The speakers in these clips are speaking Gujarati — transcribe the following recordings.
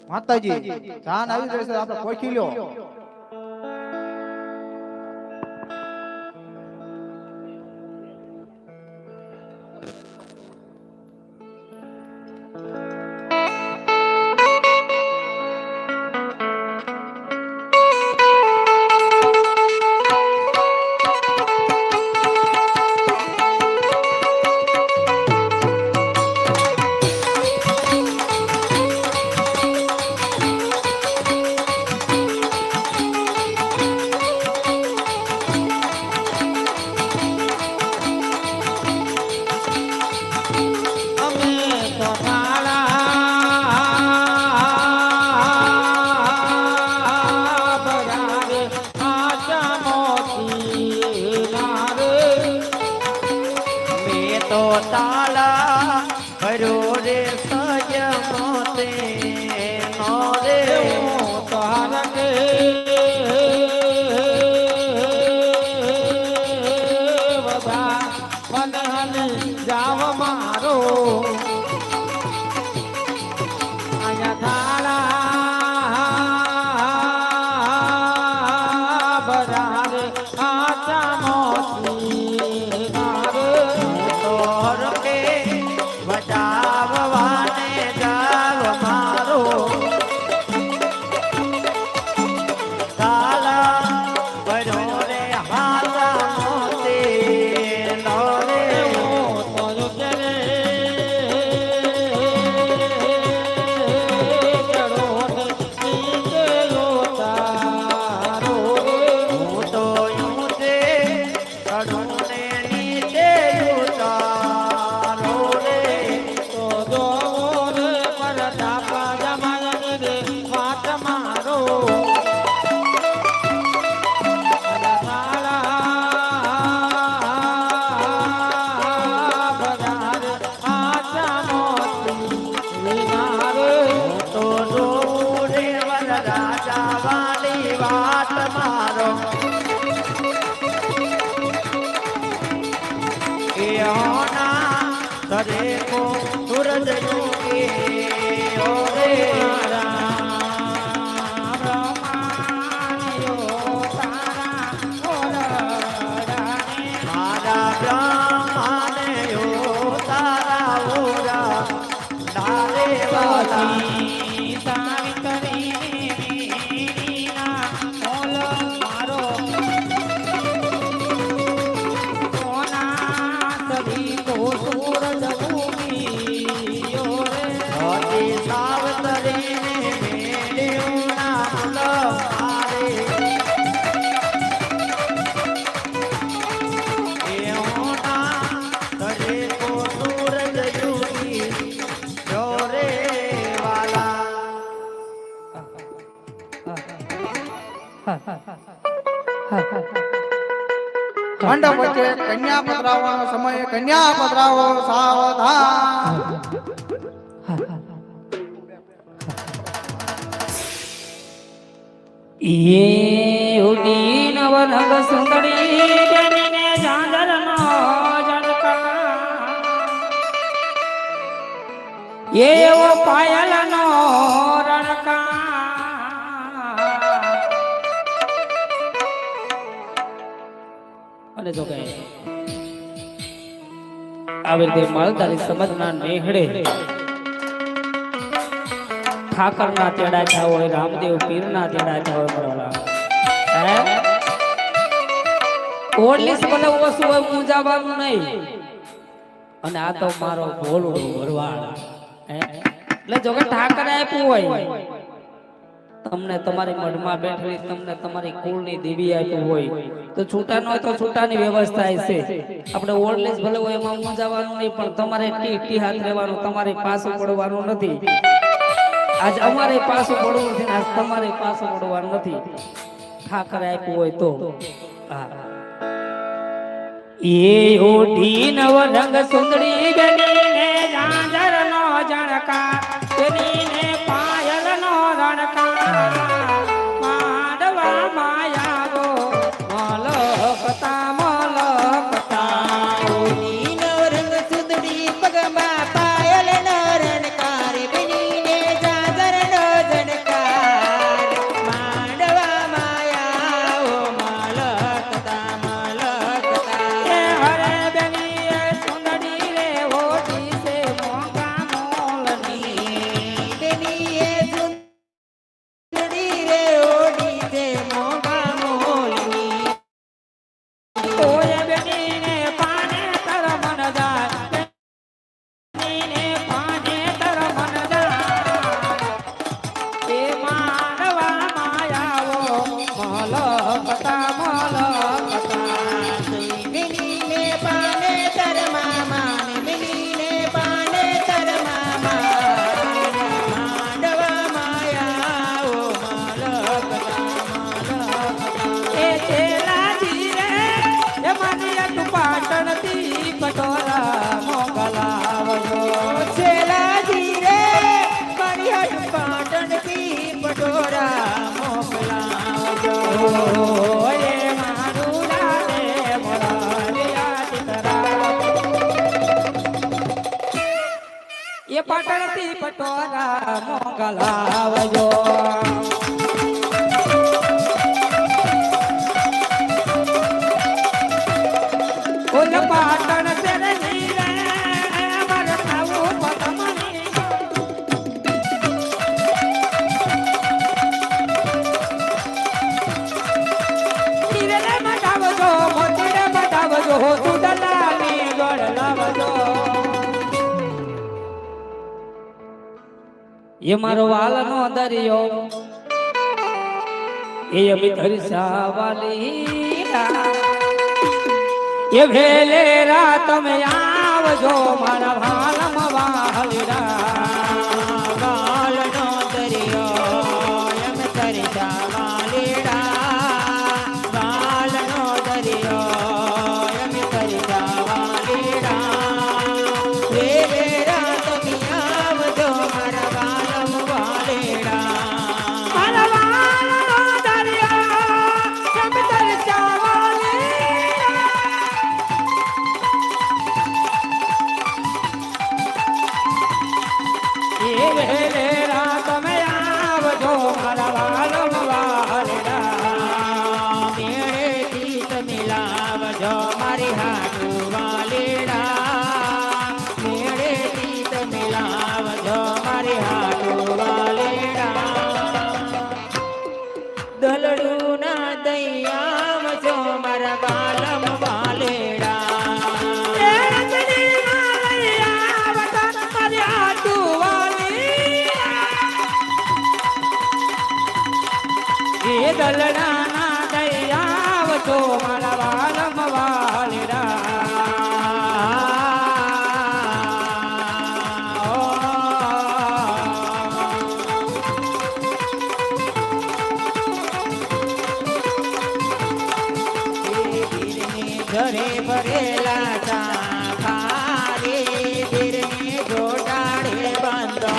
માતાજી જાન આવી જાય છે આપણે પોખી લ્યો મંડપ વચ્ચે કન્યા પધરાવવાનો સમય કન્યા પધરાવો સાવધાન એ ઉડી નવરંગ સુંદરી બેનીને ઝાંઝરનો ઝણકાર એવો પાયલનો રણકાર અને જો કે આવી રીતે માલધારી સમજના નેહડે ઠાકરના તેડા થયા હોય રામદેવ પીરના તેડા થયા હોય બરોલા ઓરલીસ મને ઓછું હોય મૂંઝાવાનું નહીં અને આ તો મારો ભોળું ભરવાડ એટલે જો કે ઠાકરે આપ્યું હોય તમને તમારી મઢમાં બેઠેલી તમને તમારી કુળની દેવી આપ્યું હોય તો છૂટા ન હોય તો છૂટાની વ્યવસ્થા છે આપણે ઓરલીસ ભલે હોય એમાં મૂંઝાવાનું નહીં પણ તમારે ટી હાથ રહેવાનું તમારે પાછું પડવાનું નથી આજ અમારે પાછું પડવું નથી આજ તમારે પાછું પડવાનું નથી ઠાકરે આપ્યું હોય તો એ ઓઢી નવ રંગ સુંદરી બેનીને ઝાંઝરનો ઝણકાર તેનીને પાયલનો રણકાર માંડવા માયાવો મલકતા ઓઢી નવ રંગ સુંદરી પગમાં પાયલનો રણકાર બેનીને ઝાંઝરનો ઝણકાર એ પાટણથી પટોરા મોગલ આવજો ઓલ પાટણ તેરે નીરે મર થાવું પતમની નીરે મટાવજો મોતીડે મટાવજો તું દલાલી ગોળ લાવજો એ મારો વાલનો દરિયો એ અમી ધરસા વાલી એ વેલેરા તમે આવજો મારા વાલમ વાલીડા વાલનો દરિયો એમ ધરસા વાલીડા વાલનો દરિયો એમ ધરસા વાલીડા વેલેરા તમે આવજો મારા વાલમ વાલીડા મારા વાલનો દરિયો એમ ધરસા મારી હાટુ વાલેડા મેળેથી તમે લાવજો મારી હાટુ વાલેડા દલડું ના દૈયાવજો મારા બાલમ વાલેડા મારી હાટુ વાલેડા એ દલડા ના દૈયાવજો મારા બાલમ વાલેડા ઘરે ભરેલા ચારે ધીરને જોડાડે બાંધો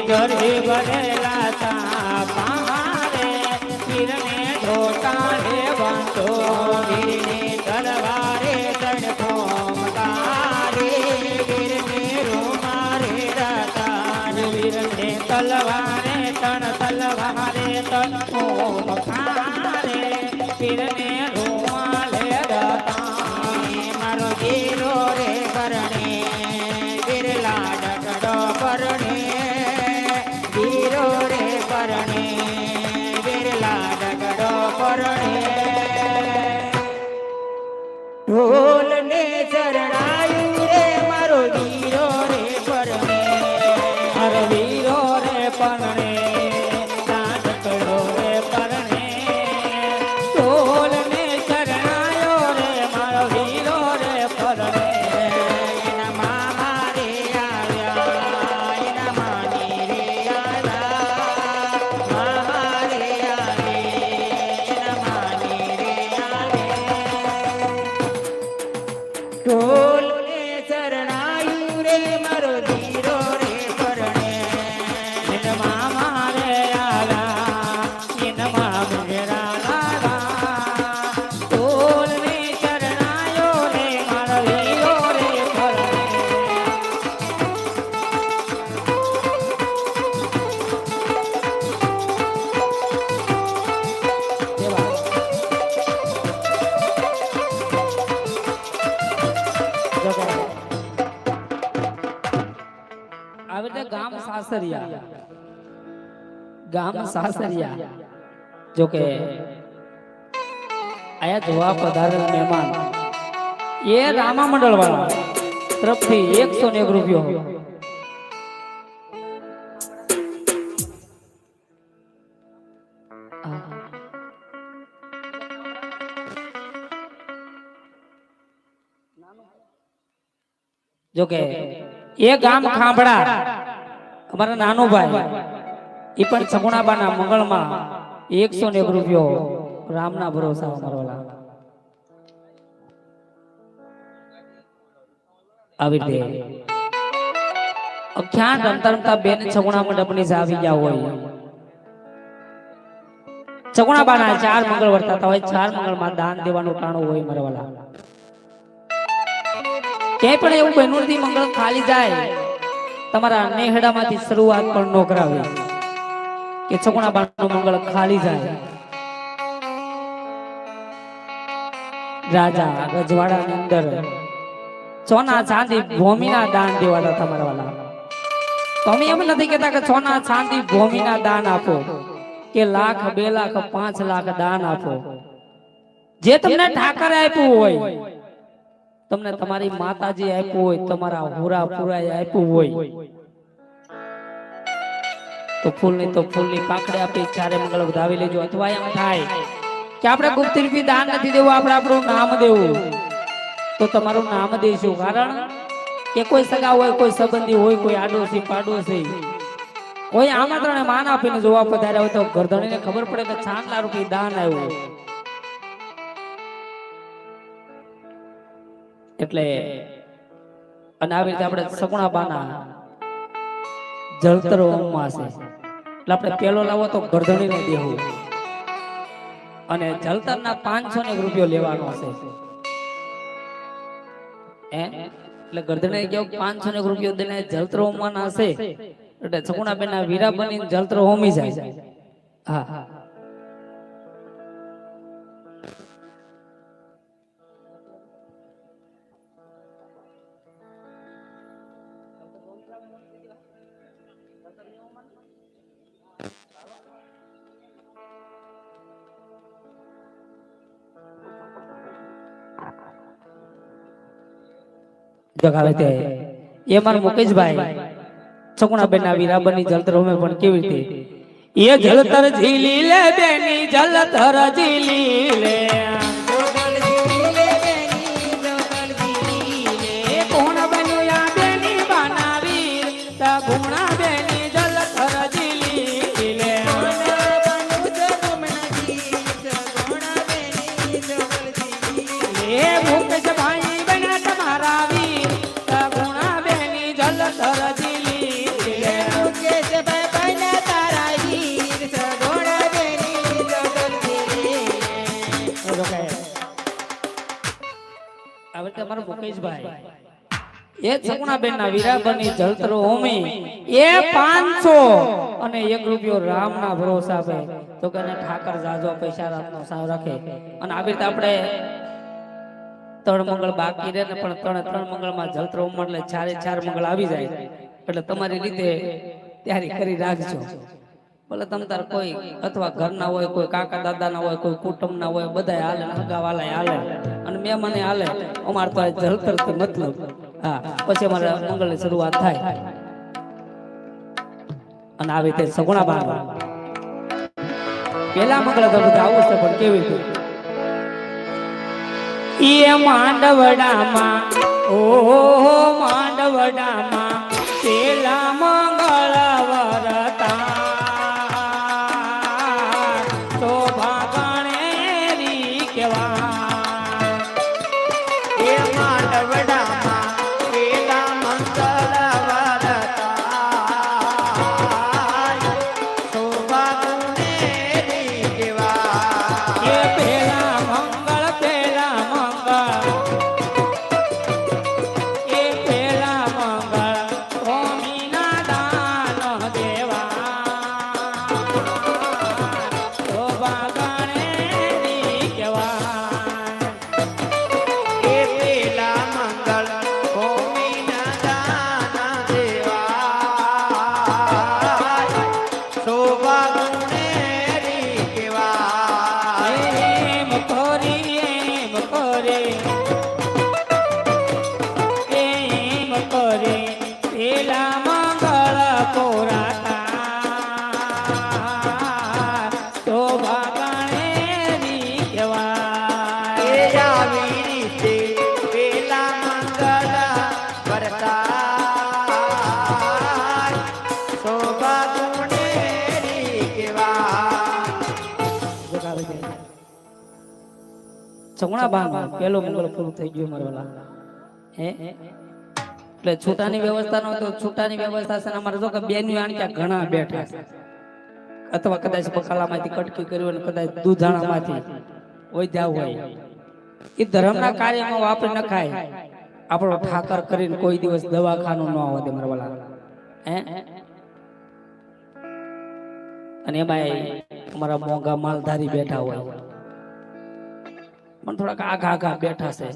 ઘરે ભરેલા ચારે ધીરને જોડાડે બાંધો ધીરને તલવારે તડકો તારે વીરને રૂમારે રતાર વીરને તલવારે તણ તલવારે તડકો તારે વીરને મારો વીરો રે પરણે વીરલા ડગડો પરણે વીરો રે પરણે વીરલા ડગડો પરણે ઢોલ ને ચરણાયું રે મારો વીરો રે પરણે મારો વીરો રે પરણે ડગડો રે પરણે ઢોલ ને ચરણાયો રે મારો વીરો રે પરણે એના મામા રે આવ્યા એના માની રે આવ્યા મામા રે આવે એના માની રે આવે ઢોલ ને ચરણાયું રે મારો વીરો રે પરણે એના મામા રે આવ્યા એના મામા રે ગામ સાસરિયા જો કે આયા જોવા પધારેલ મહેમાન એ રામા મંડળ વાળા તરફથી 101 રૂપિયો જો કે એ ગામ ખાંભડા અમારા નાનો ભાઈ એ પણ સગુણાબાના મંગળમાં 101 રૂપિયો રામના ભરોસા અમારોલા આવી રીતે અખ્યાન રમતા રમતા બેન સગુણા મંડપની આવી ગયા હોય સગુણાબાના 4 મંગળ વર્તાતા હોય 4 મંગળમાં દાન દેવાનું ટાણું હોય મારવાલા ક્યાંય પણ એવું બહેનોથી મંગળ ખાલી જાય તમારા નેહડામાંથી શરૂઆત પણ ન કરાવી કે છકુણા બાનું મંગળ ખાલી જાય. રાજા રજવાડાની અંદર સોના ચાંદી ભૂમિના દાન દેવાતા તમારા વાલા. તમે એમ નથી કહેતા કે સોના ચાંદી ભૂમિના દાન આપો કે લાખ 2 લાખ 5 લાખ દાન આપો. જે તમને ઠાકરે આપ્યું હોય, તમને તમારી માતાજી આપ્યું હોય, તમારા હુરા પુરાએ આપ્યું હોય, તો ફૂલની પાંખડે આપી ચારે મંગળ વધાવી લેજો. અથવા એમ થાય કે આપણે ગુપ્ત રૂપી દાન નથી દેવું, આપણે આપણું નામ દેવું, તો તમારું નામ દઈશું. કારણ કે કોઈ સગા હોય, કોઈ સંબંધી હોય, કોઈ આડોશી પાડોશી કોઈ આમંત્રણે માન આપીને જોવા પધાર્યા હોય તો ગરદણીને ખબર પડે કે ચાંદલા રૂપી દાન આવ્યું. એટલે અને આવી રીતે આપણે સગુણા બાના જળતર હોમમાં છે. એટલે આપણે પેલો લાવો તો ગરદણીને દેવું અને જળતરના 500 રૂપિયો લેવાનો છે. એટલે ગરદણે કેવું 500 રૂપિયો દઈને જળતર હોમવાના હશે. એટલે સગુણા બેના વીરા બની જળતર હોમી જાય. હા, જગાવે તે એ મારા મુકેશભાઈ છકુણા બેના વીરા બની જળતર હોમે પણ કેવી રીતે એ જળતર ઝીલી લે બેની જળતર ઝીલી લે કોણ બન્યું યા બેની બનાવી ગુણા બેની જળતર ઝીલી લે એ મુકેશભાઈ બન્યા તમારા વીર ગુણા બેની જળતર ઝીલી લે તમારા મુકેશભાઈ એ છકુણા બેન ના વીરા બની જળતરો હોમી એ 500 અને 1 રૂપિયો રામ ના ભરોસા આપે તો કે ઠાકર જાજો પૈસા રાતનો સાવ રાખે. અને આવી રીતે આપણે 3 મંગળ બાકી રહે ને પણ 3 મંગળ માં જળતરો હોમ એટલે 4 મંગળ આવી જાય. એટલે તમારી રીતે તૈયારી કરી રાખજો. ભલે તમ તાર કોઈ અથવા ઘરના હોય, કોઈ કાકા દાદાના હોય, કોઈ કુટુંબના હોય, બધાય હાલે, હગાવાલા હાલે અને મહેમાને હાલે. અમાર તો જળતર થી મતલબ. હા, પછી અમારે મંગળની શરૂઆત થાય. અને આવી રીતે સગુણા બાંધવા પેલા મંગળ તો બધા આવું છે પણ કેવી રીતે એ માંડવડામાં ઓહો માંડવડામાં પેલા મંગળ વરતા છગુણા બાંધવા પેલો મંગળ પૂરું થઈ ગયું મારવાલા. એટલે છૂટાની વ્યવસ્થા નો તો છૂટાની વ્યવસ્થા છે. અમારે જો કે બેન આણક્યા ઘણા બેઠા છે, અથવા કદાચ બકાલામાંથી કટકી કરી હોય, કદાચ દૂધાણામાંથી વધ્યા હોય. એ ધર્મના કાર્યમાં વાપરી નખાય. આપણો ઠાકર કરીને કોઈ દિવસ દવાખાનું ન આવે મારવાલા. હે અને એમાં અમારા મોંઘા માલધારી બેઠા હોય પણ થોડાક આઘા આઘા બેઠા છે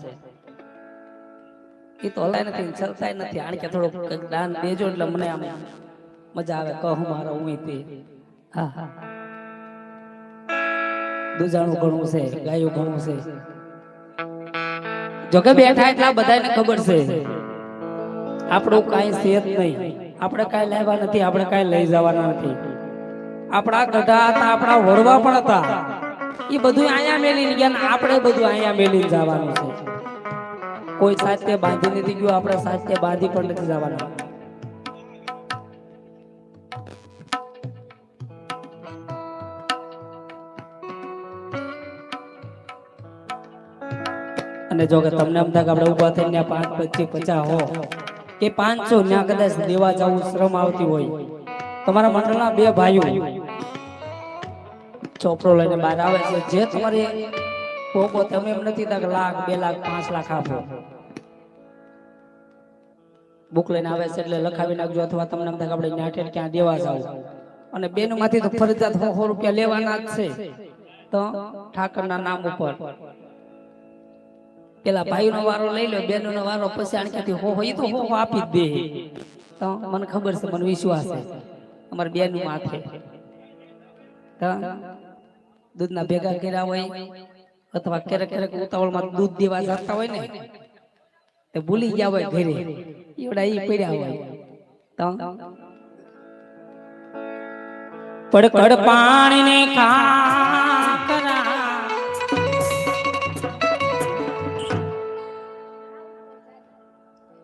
એ તો હલાય નથી ચલતાય નથી આણ કે થોડુંક કંઈક દાન દેજો એટલે મને આમ મજા આવે કહું મારા હું તે હા હા દુજાણું ઘણું છે ગાયું ઘણું છે જોકે બેઠા એટલા બધાને ખબર છે આપણું કાંઈ છે જ નહીં આપણે કાંઈ લાવ્યા નથી આપણે કાંઈ લઈ જવાના નથી આપણા ગઢા હતા આપણા વડવા પણ હતા એ બધું અહીંયા મેલીને ગયા ને આપણે બધું અહીંયા મેલીને જવાનું છે કોઈ સાચે બાંધી નથી ગયું આપણે સાચે બાંધી પણ નથી જવાના અને જો કે તમને એમ થાય કે આપણે ઊભા થઈને 5, 25, 50 હો કે 500 ત્યાં કદાચ દેવા જવું શ્રમ આવતી હોય તમારા મંડળના 2 ભાઈઓ ચોપડો લઈને બહાર આવે છે જે તમારે કોકો તમે એમ નથી કે લાખ 2 લાખ 5 લાખ આપો બુક લઈને આવે છે એટલે લખાવી નાખજો અથવા તમને એમ થાય કે આપણે નાટે ક્યાં દેવા જાવ અને બેનમાંથી તો ફરજિયાત 100 રૂપિયા લેવાના જ છે તો ઠાકરના નામ ઉપર પેલા ભાઈનો વારો લઈ લો બેનનો વારો પછી આણથી હો એ તો હો આપી જ દે તો મને ખબર છે મને વિશ્વાસ છે અમાર બેન માથે તો દૂધના ભેગા કર્યા હોય અથવા ક્યારેક ક્યારેક ઉતાવળમાં દૂધ દેવા જતા હોય ને તે ભૂલી ગયા હોય ઘરે એવડા ઈ પડ્યા હોય તો પડકડ પાણીને ખાકરા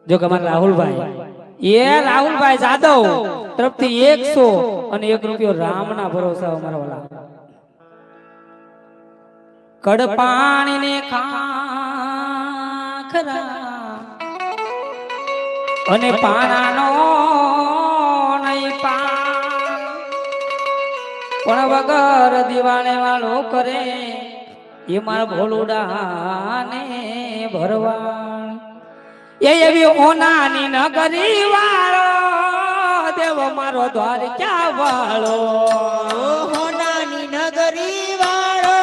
જો કે અમારા રાહુલભાઈ જાદવ તરફથી 100 અને 1 રૂપિયો રામના ભરોસા અમારા વાલા કડ પાણીને ખાખરા અને પાણાનો નહીં પાણ પણ વગર દિવાળે વાળો કરે એ મારા ભોલુડાને ભરવા એ એવી ઓનાની નગરી વાળો દેવ મારો દ્વાર ક્યાં વાળો હોનાની નગરી વાળો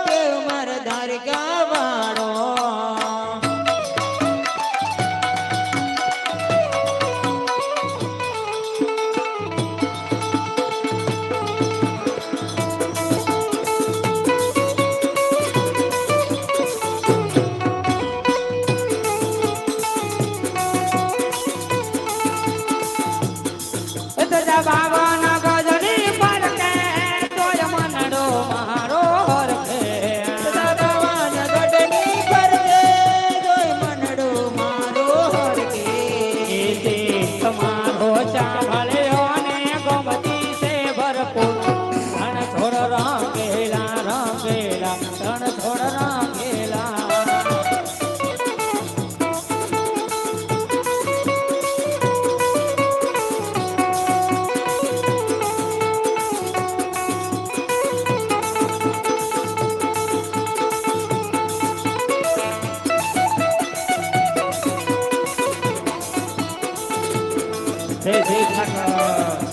દેવ મારો દ્વાર ક્યાં વાળો બાબાના ગજડી પર કે તોય મનડો મારો હરખે બાબાના ગઢની પર કે તોય મનડો મારો હરખે તે તમારો ચાવળ્યો ને ગોમતી સે ભરપૂર રણ છોડ રંગેલા રણ છોડ રંગેલા જય જય ઠાકર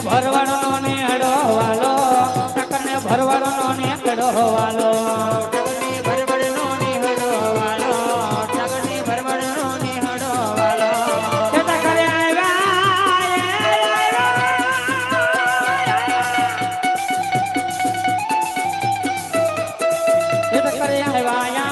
ભરવાનો ને હડોવાલો ટકરને ભરવાનો ને હડોવાલો ટગને ભરબડનો ને હડોવાલો ટગને ભરબડનો ને હડોવાલો તે ટકરે આવ્યા તે ટકરે આવ્યા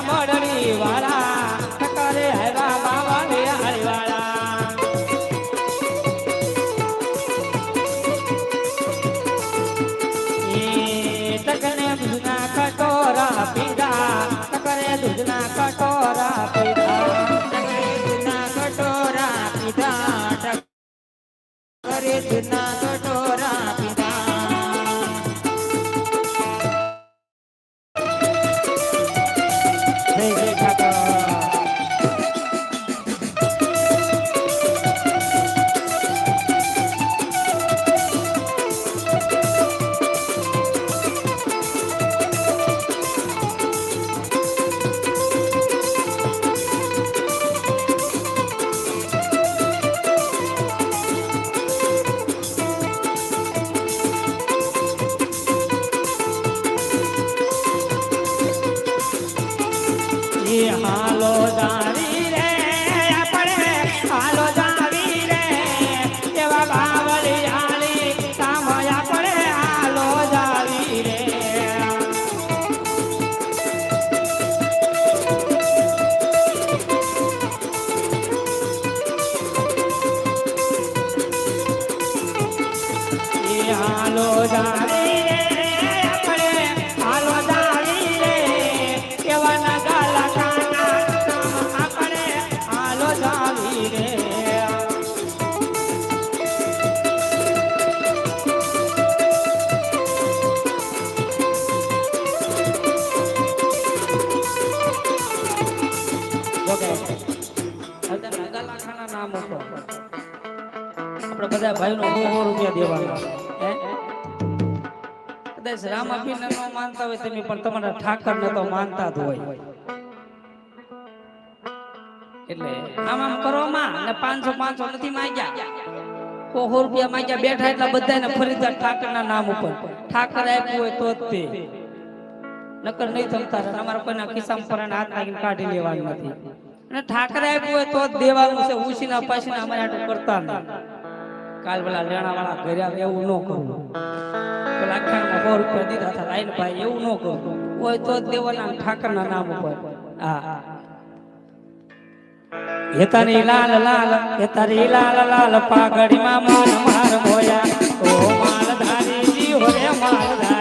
હાલો જાવી રે આપણે હાલો જાવી રે એવા બાવળિયાળી સામય આપણે હાલો જાવી રે હાલો જાવી રે આપણે હાલો જાવી રે કેવા ગાલા કાના આપણે હાલો જાવી રે નામ ઉપર આપણે બધા ભાઈનો 100 રૂપિયા દેવાના હે કદાચ રામાપીરને ન માનતા હોય તમે પણ તમારા ઠાકરને તો માનતા જ હોય એટલે આમ આમ કરો માં અને 500 નથી માંગ્યા 100 રૂપિયા માંગ્યા બેઠા એટલા બધાને ફરીદાર ઠાકરના નામ ઉપર ઠાકર આપ્યું હોય તો જ તે નકર નહીં તમતા અમારા કોઈના ખિસ્સામાં પરાને હાથ નાખીને કાઢી લેવાનું નથી અને ઠાકર આપ્યું હોય તો જ દેવાનું છે ઉસીના પાસીના અમારે આટલું કરતા નહીં કાલ પેલા લેણા વાળા ઘરે આવે એવું ન કરવું પેલા આખામાં 100 રૂપિયા દીધા હતા લાઈન ભાઈ એવું ન કરવું હોય તો જ દેવાના ઠાકરના નામ ઉપર હા હેતારી લાલ લાલ હેતારી લાલ લાલ પાઘડીમાં મન માર મોયા ઓ માલધારી જી હોરે માલધારી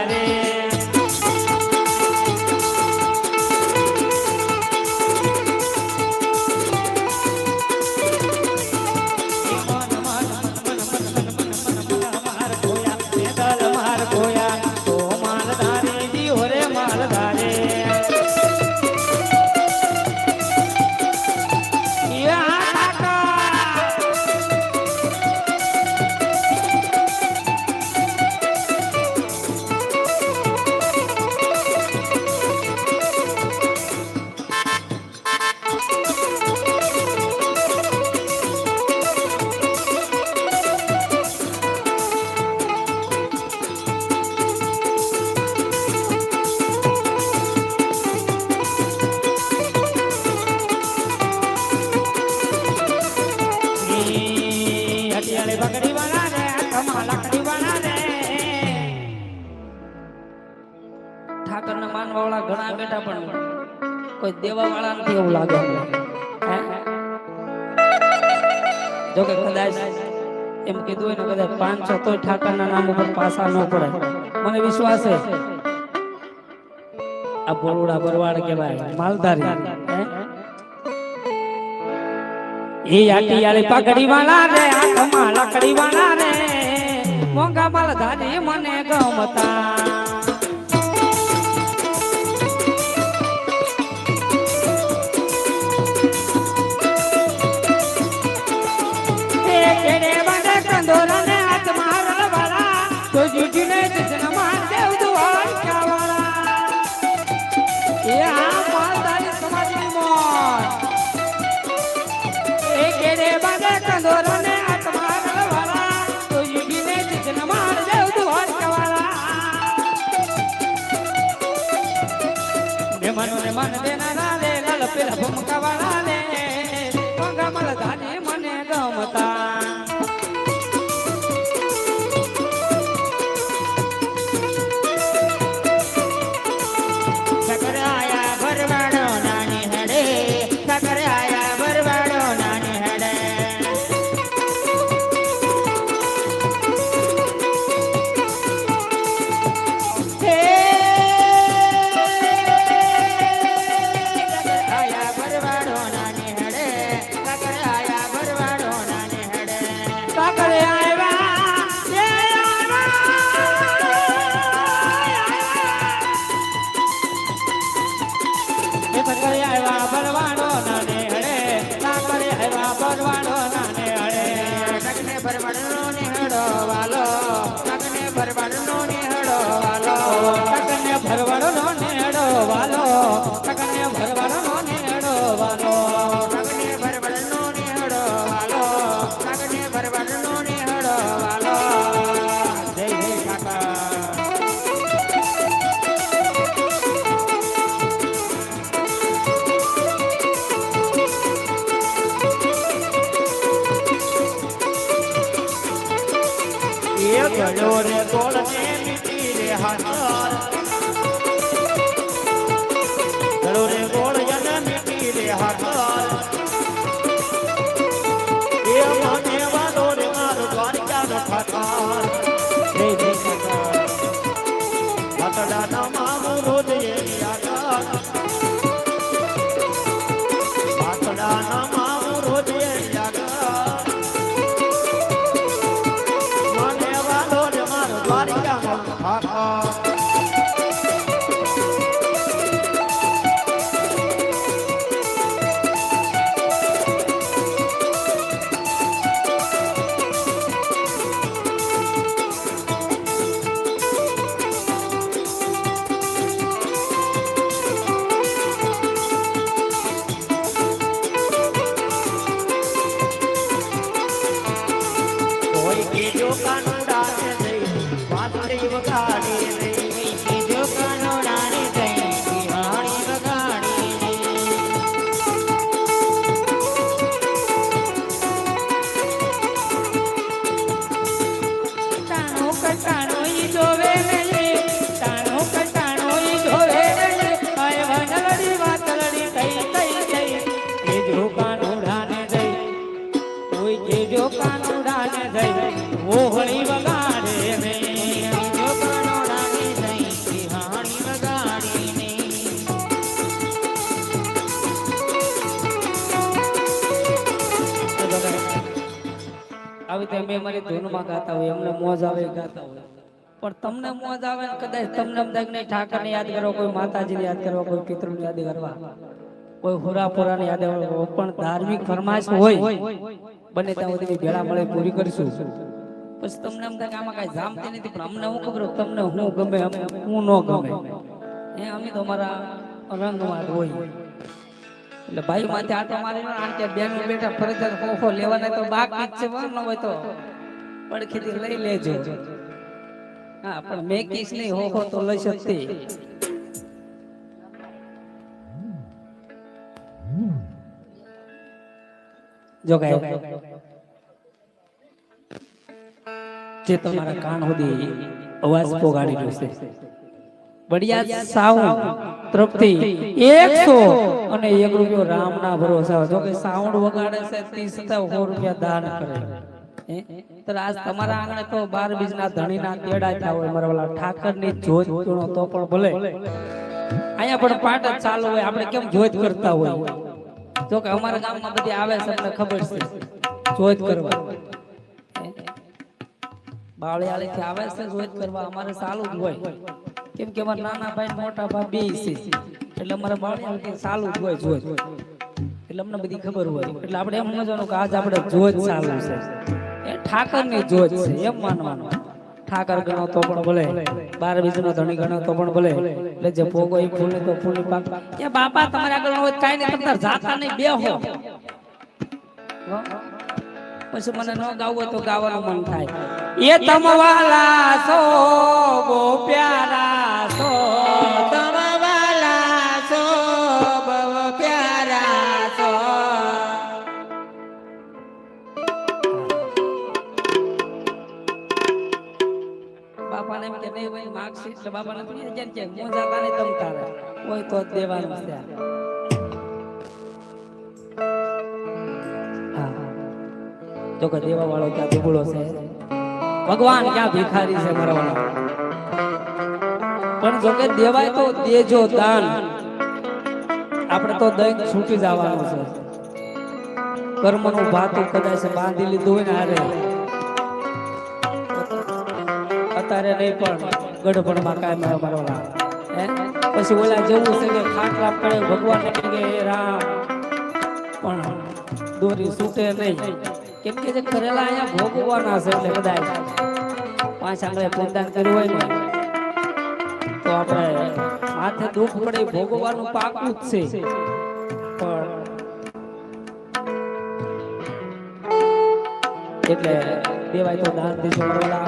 ઠાકરના માનવા વાળા ઘણા બેઠા પણ કોઈ દેવા વાળા નથી એવું લાગે જો કે કદાચ એમ કીધું હોય ને કદાચ 500 તોય ઠાકરના નામ ઉપર પાસા ન પડે મને વિશ્વાસ છે આ બોલુડા બરવાડ કહેવાય માલધારી એ આટીયાળી પાઘડી વાળા રે આંખમાં લાકડી વાળા રે મોંઘા માલધારી મને ગમતા મન દેના રે લાલ પેલા ભમકા વાળા ને મોંઘા માલધારી મને ગમતા હોય તો અમે અમારી ધૂનમાં ગાતા હોય, અમને મોજ આવે એ ગાતા હોય. પણ તમને મોજ આવે ને કદાચ તમને એમ થાય કે નહીં ઠાકરને યાદ કરો, કોઈ માતાજીને યાદ કરવા, કોઈ પિતૃને યાદ કરવા, કોઈ હુરાપુરાને યાદ કરવા, પણ ધાર્મિક ફરમાઈશ હોય બને ત્યાં સુધી ભેળા મળે પૂરી કરીશું. પછી તમને એમ થાય કે આમાં કઈ જામતી નથી, પણ અમને હું ખબર તમને હું ગમે હું ન ગમે એ અમે તો અમારા રંગમાં જ હોય. એટલે ભાઈ માથે આટો મારીને આંટે બેન બેઠા ફરજિયાત ખોખો લેવાના તો બાકી જ છે, ન હોય તો પડખેથી લઈ લેજો. હા પણ મેં કીશ નહીં હોખો તો લઈ શકતી. જો કાય જે તમારા કાન સુધી અવાજ પોગાડી રહ્યો છે, બઢિયા સાઉન્ડ તરફથી 101 રૂપિયો રામના ભરોસા. જો કે સાઉન્ડ વગાડે છે 30 રૂપિયા દાન કરે. તો આજ તમારા આંગણે તો 12 બીજના ધણીના તેડા થયા હોય, મારા વાલા ઠાકરની જોત પીણો તો પણ ભલે અહીંયા પણ પાઠ જ ચાલુ હોય, આપણે કેમ જોત કરતા હોય. જો કે અમારા ગામમાં બધી આવે છે, અમને ખબર છે જોત કરવા, બાવળિયાળી થી આવે છે જોત કરવા, અમારે ચાલુ જ હોય. કેમ કે અમારા નાના ભાઈ મોટા ભાઈ બે છે, એટલે અમારે બાવળિયાળી ચાલુ જ હોય જોત, એટલે અમને બધી ખબર હોય. એટલે આપણે એમ સમજવાનું કે આજ આપણે જોત ચાલુ છે, એ ઠાકરની જોત છે એમ માનવાનું. ઠાકર ગણો તો પણ ભલે, 12 બીજનો ધણી ગણો તો પણ ભલે, એટલે જે ભોગો એ ફૂલને તો ફૂલની પાક. એ બાપા તમારે આગળ હોય કાઈ નહીં, તમારે જાતા નહીં બેહો. પછી મને ન ગાવું હોય તો ગાવાનું મન થાય. એ તમવાલા છો બહુ પ્યારા છો, તમવાલા છો બહુ પ્યારા છો. બાપાને એમ કે નહીં ભાઈ માગશી, એટલે બાપાને જેમ કે મોજાતા નહીં તમ તારે હોય તો જ દેવાનું છે. જો કે દેવા વાળો ક્યાં દુબળો છે, ભગવાન ક્યાં ભિખારી છે મારા વાળા. પણ જો કે દેવાય તો દેજો દાન, આપણે તો દઈને છૂટી જવાનું છે. કર્મનું ભાતું કદાચ બાંધી લીધું હોય ને હારે અત્યારે નહીં, પણ ગઢપણમાં કાંઈ મારા વાળા પછી ઓલા જેવું છે કે ખાટલા પડે ભગવાન કે રામ પણ દોરી છૂટે નહીં. કેમ કે જે કરેલા અહીંયા ભોગવવાના છે, એટલે કદાચ 5 આંગળે પૂજદાન કર્યું હોય ને તો આપણે માથે દુઃખ પડે ભોગવવાનું પાકું જ છે. પણ એટલે દેવાય તો દાન દેજો મારા.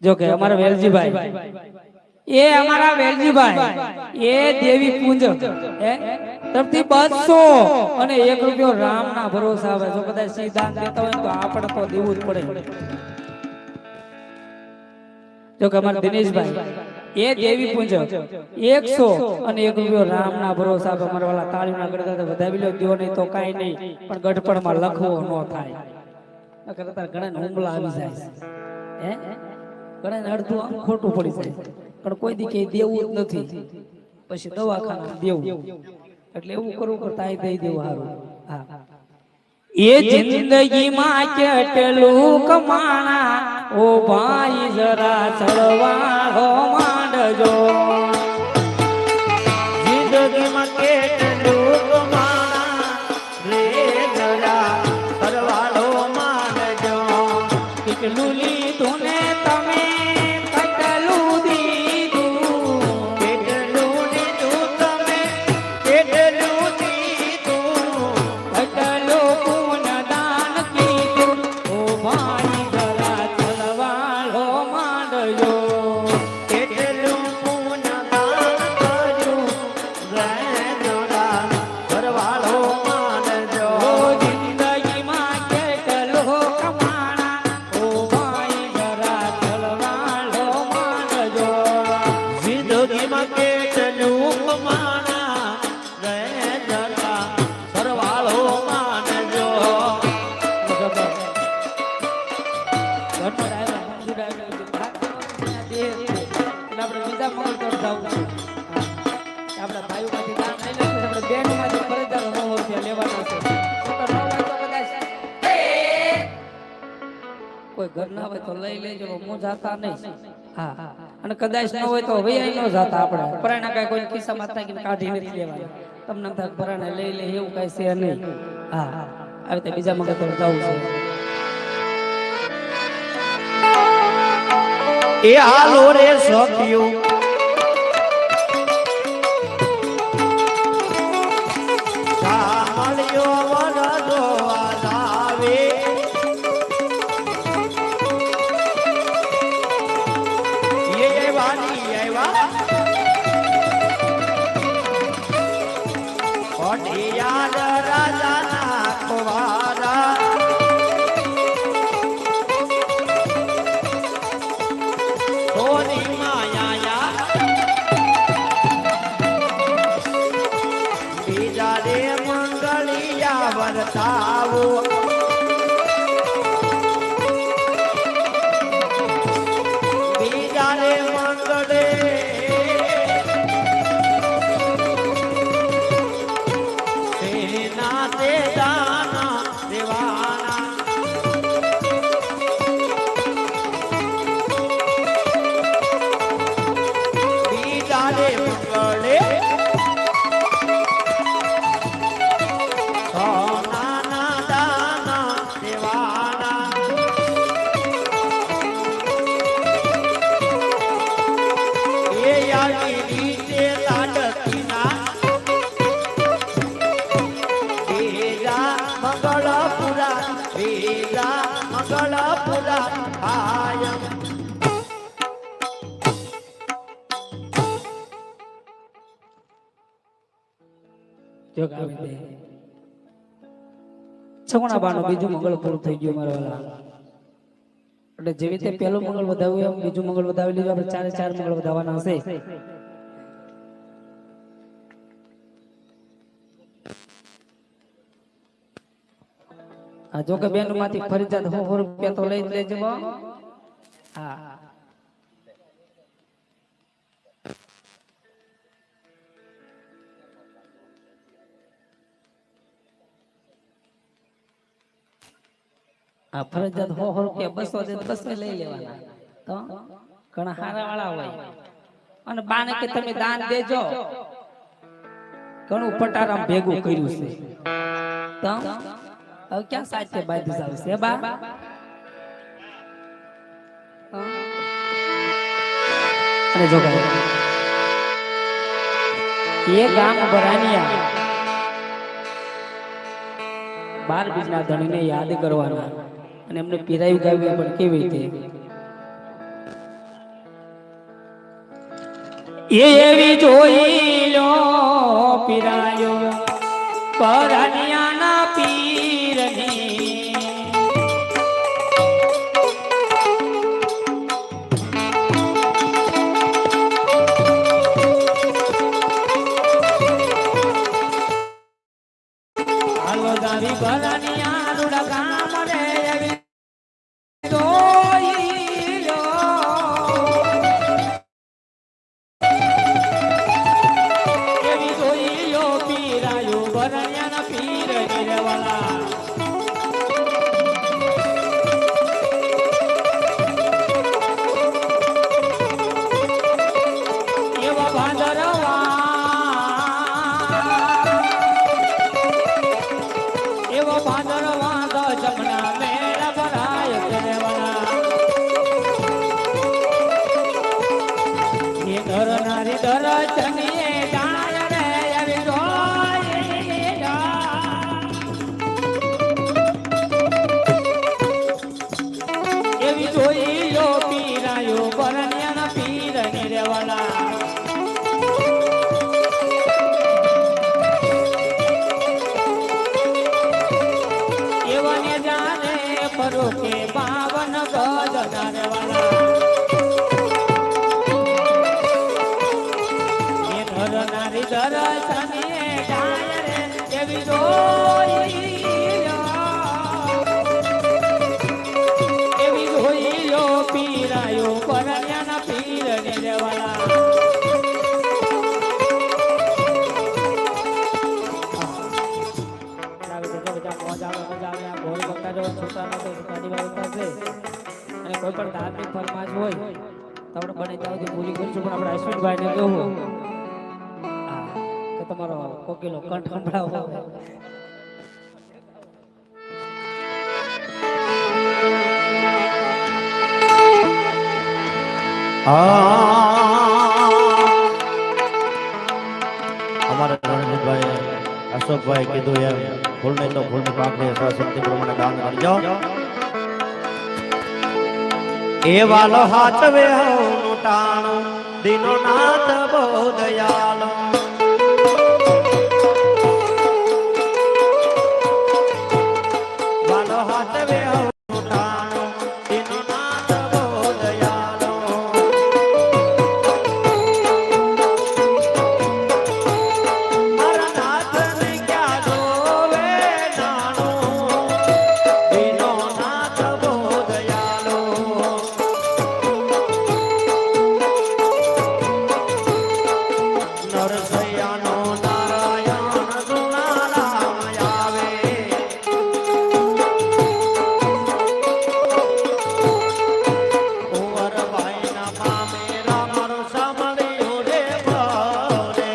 જો કે અમારા વેલજીભાઈ, એ અમારા વેલજીભાઈ એ દેવી પુંજ તરફથી 200 અને 1 રૂપિયો રામના ભરોસા આવે. જો કદાચ સી દાન દેતા હોય તો આપણે તો દેવું જ પડે. જો કે અમારા દિનેશભાઈ એ દેવી પુંજ 100 અને 1 રૂપિયો રામના ભરોસા આવે. અમારા વાલા તાળીના ગળગળા વધાવી લો, દેવો નહીં તો કાઈ નહીં, પણ ગઢપણમાં લખવો ન થાય. નકર ઘણા હુમલા આવી જાય છે, ઘણા અડધું આમ ખોટું પડી જાય, પણ કોઈ દી કે દેવું જ નથી, પછી દવાખાના દેવું. એટલે એવું કરવું કરતા દઈ દેવું સારું. હા એ જિંદગીમાં કેટલું કમાણા ઓ ભાઈ જરા ચળવાળો માંડજો. જિંદગીમાં કેટલું કમાણા રે જરા સરવાળો માંડજો. કેટલું લીધું ને તમે કેટલું દીધું, કેટલું દીધું તમે કેટલું દીધું, કેટલું પુણ્યદાન કીધું ઓ ભાઈ જરા ચળવાળો માંડજો. કેટલું પુણ્યદાન કર્યું રે જરા સરવાળો માંડજો. ઓ જિંદગીમાં કેટલો કમાણા ઓ ભાઈ જરા ચળવાળો માંડજો. જિંદગીમાં કેટલું કમાણા રે જરા સરવાળો માંડજો. આપણા ભાઈઓમાંથી દાન લઈ લેશું આપણે બેનમાંથી ફરજિયાત 9 રૂપિયા લેવાના છે તો ન હોય તો કદાચ કોઈ ઘર ના હોય તો લઈ લેજો હું જાતા નહીં હા અને કદાચ ન હોય તો વૈયા ન જાતા આપણે પરાણા કાંઈ કોઈ ખિસ્સામાં નાખીને કાઢી નથી લેવાનું તમને થાય પરાણા લઈ લે એવું કાંઈ છે નહીં હા આવી રીતે બીજા મગજ પર જવું છે એ હાલો રે સખ્યું સાંભળ્યો વરદો આવે એ વાલી આવ્યા પટિયાર રાજાના કુવારા સોની માયા બીજા રે મંગળિયા વર્તાવો બીજા રે મંગળે તેના તે દાના દેવાના બીજા રે મંગળે સોનાના દાના દેવાના એ આવી રીતે લાડકીના વેરા મંગળપુરા આયમ જો ગાવી દે છગુણા બાનું બીજું મંગળ પૂરું થઈ ગયું મારા વાલા એટલે જેવી રીતે પહેલું મંગળ વધાવ્યું એમ બીજું મંગળ વધાવી લીધું આપણે ચારે ચાર મંગળ વધાવવાના હશે જો કે બેન માંથી ફરજિયાત 100 રૂપિયા તો લઈ જ લેજો હા આ ફરજિયાત 100 રૂપિયા 200 દે 200 લઈ લેવાના તો ઘણા હારા વાળા હોય અને બાને કે તમે દાન દેજો ઘણું પટારામ ભેગું કર્યું છે તો હવે ક્યાં સાચે બાંધી જાવ છે બા અને જો એ ગામ બરાનિયા 12 બીજના ધણીને યાદ કરવાના અને એમને પીરાયું ગાવ્યું પણ કેવી રીતે એવી જોઈ લો પીરાયો બરાનિયાના પીરની હાલો દાવી બરાનિયા રૂડા ગામ રે એવી જોઈ લો એવી જોઈ લો પીરાયો બરાનિયાના પીર નિરવાલા એવા ભાદરવા એવો ભાદરવા દ જમણા મેળા ભરાય કરેવાલા એ ધર નારી ધર ચનીએ ગાય રે એવી જોઈ લો એવી જોઈ લો પીરાયો બરણિયાના પીર નિરેવાલા એવને જાને પરો કે 52 ગજ નારેવાલા એ ધર નારી ધર સનીએ ગાય રે એવી જોઈ લો એવી જોઈ લો પીરાયો પરણ્યાના પણ ધાર્મિક ફરમાશ હોય તો આપણે બને ત્યાં સુધી પૂરી કરીશું. પણ આપણે અશ્વિનભાઈને કહું કે તમારો કોકીલો કંઠ સંભળાવો. અમારા રણજીતભાઈ અશોકભાઈ કીધું એમ ફૂલ નહીં તો ફૂલની પાંખડી શક્તિ પ્રમાણે દાન કરજો. એ વાલો હાચવે હવનું ટાણું દીનો નાથ બહુ દયાળો. વાલો હાચવે હવનું ટાણું દીનો નાથ બહુ દયાળો. મારા નાથને ક્યાં જોવે નાણું દીનો નાથ બહુ દયાળો. નરસૈયાનો નારાયણ દુલારામ આવે. કુંવરબાઈના મામેરા મારો સાંભળ્યો રે ભરે.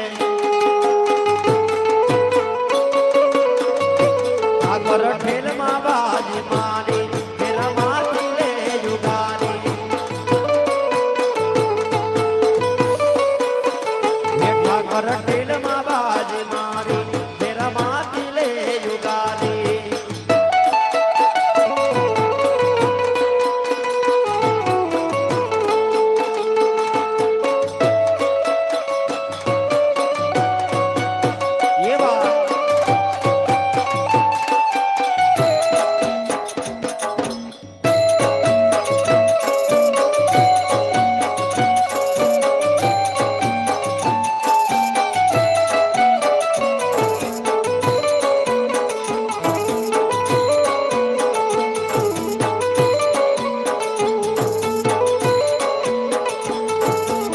આગળ ઠેલમાં બાજી મારી ફેરમાંથી લે જુગારી. ઠાકર ઠેલમાં બાજી મારી ફેરમાંથી લે જુગારી. એવા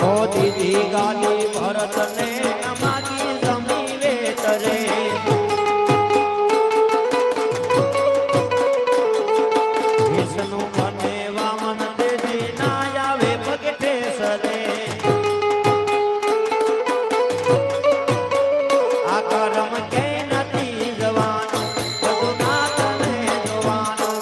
ઓ દીદી ગાલી ભરતને નમાજી જમી વેતરે. વિષ્ણુ મને વામન દેજી ના આવે પગટે સરે. આ કરમ કે નથી જવાનું બધું નાથને જોવાનું.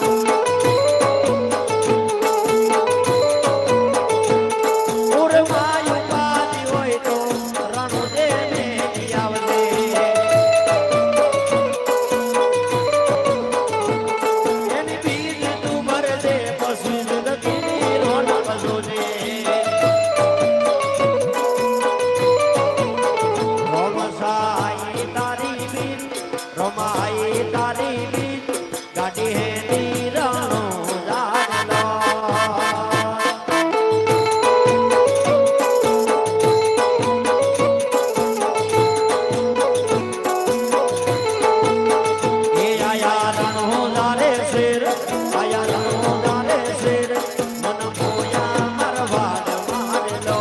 ઉરવાયું બાજી હોય તો રણુદેને જી આવજે. એની બીજ તું ભર દે પછી જિંદગીની રોનક જોજે. રોમસાઈ તારી બીજ રોમાઈ તારી બીજ ગાડી હેની રણો જાગલો. એ આયા રણો જારે શેર આયા રણો જારે શેર મન મોયા મરવાડ મારેલો.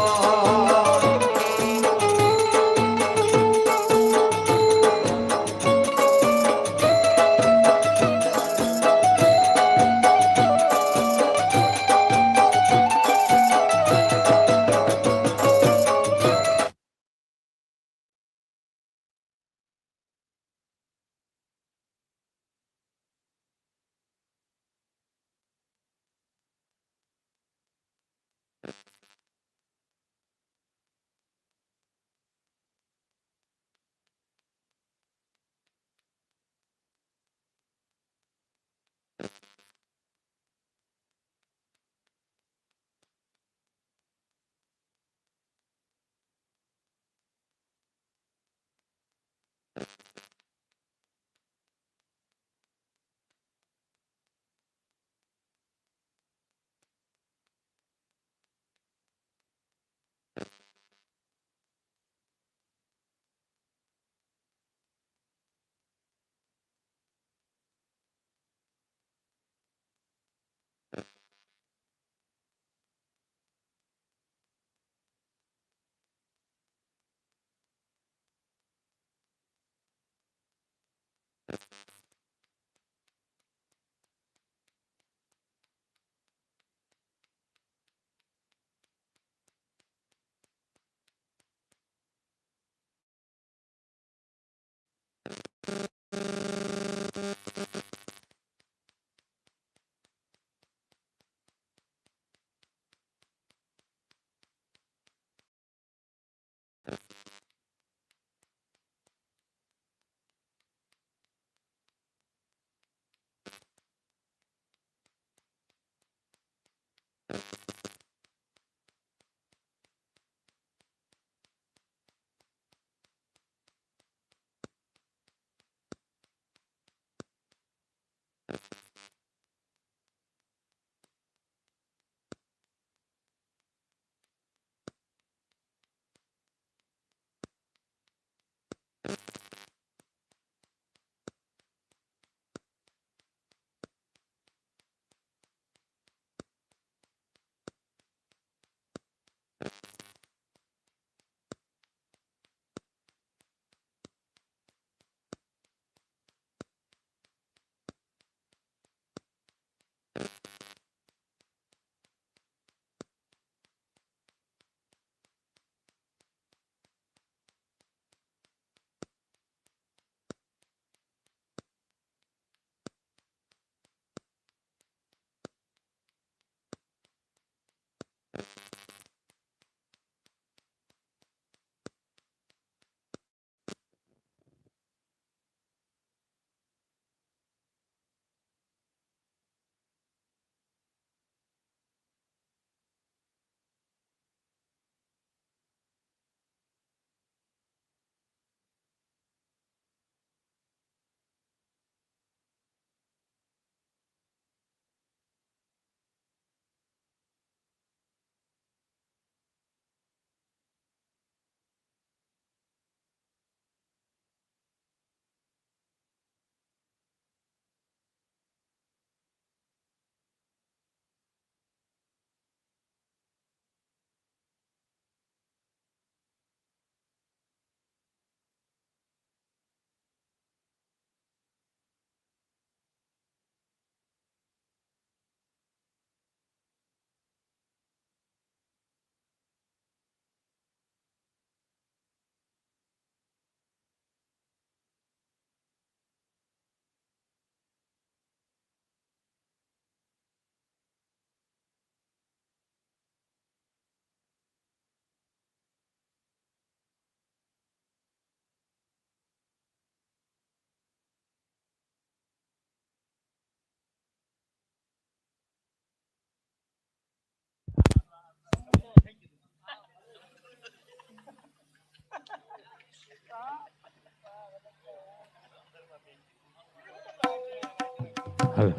હાલ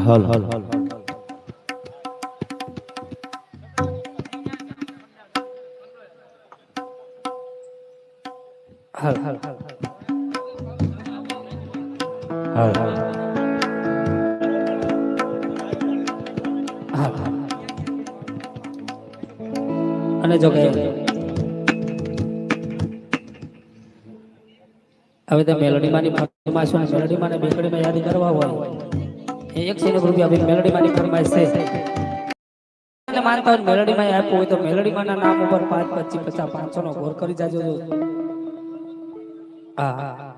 હાલ હાલ અને જો કે હવે તો મેલોડી માની ફરમાઈશ છે મેલોડી માને બેકડી માં યાદ કરવા હોય એ 100 રૂપિયા બી મેલોડી માની ફરમાઈશ છે એટલે માનતા હોય મેલોડી માં આપ્યું હોય તો મેલોડી માના નામ ઉપર 5 25 50 500 નો ઘોર કરી જાજો હા હા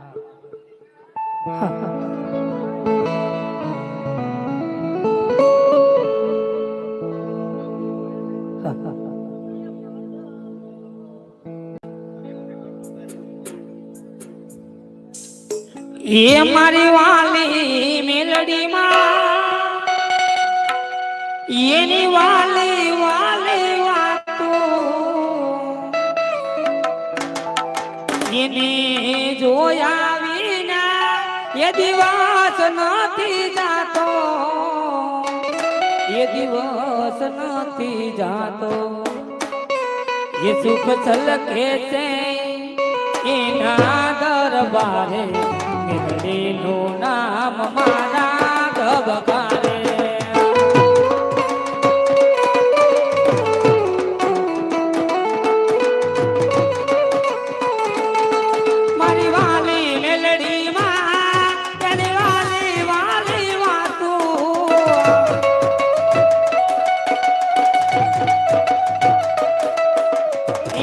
એ મારી વાલી મેલડી માં એની વાલી વાલી વાતો એને જોયા વિના એ દિવસ નથી જાતો એ દિવસ નથી જાતો એ સુખ છલકે છે એના દરબારે મેલડીનું નામ મારા ગબકારે મારી વાલી મેલડી માં તેની વાલી વાલી વાતું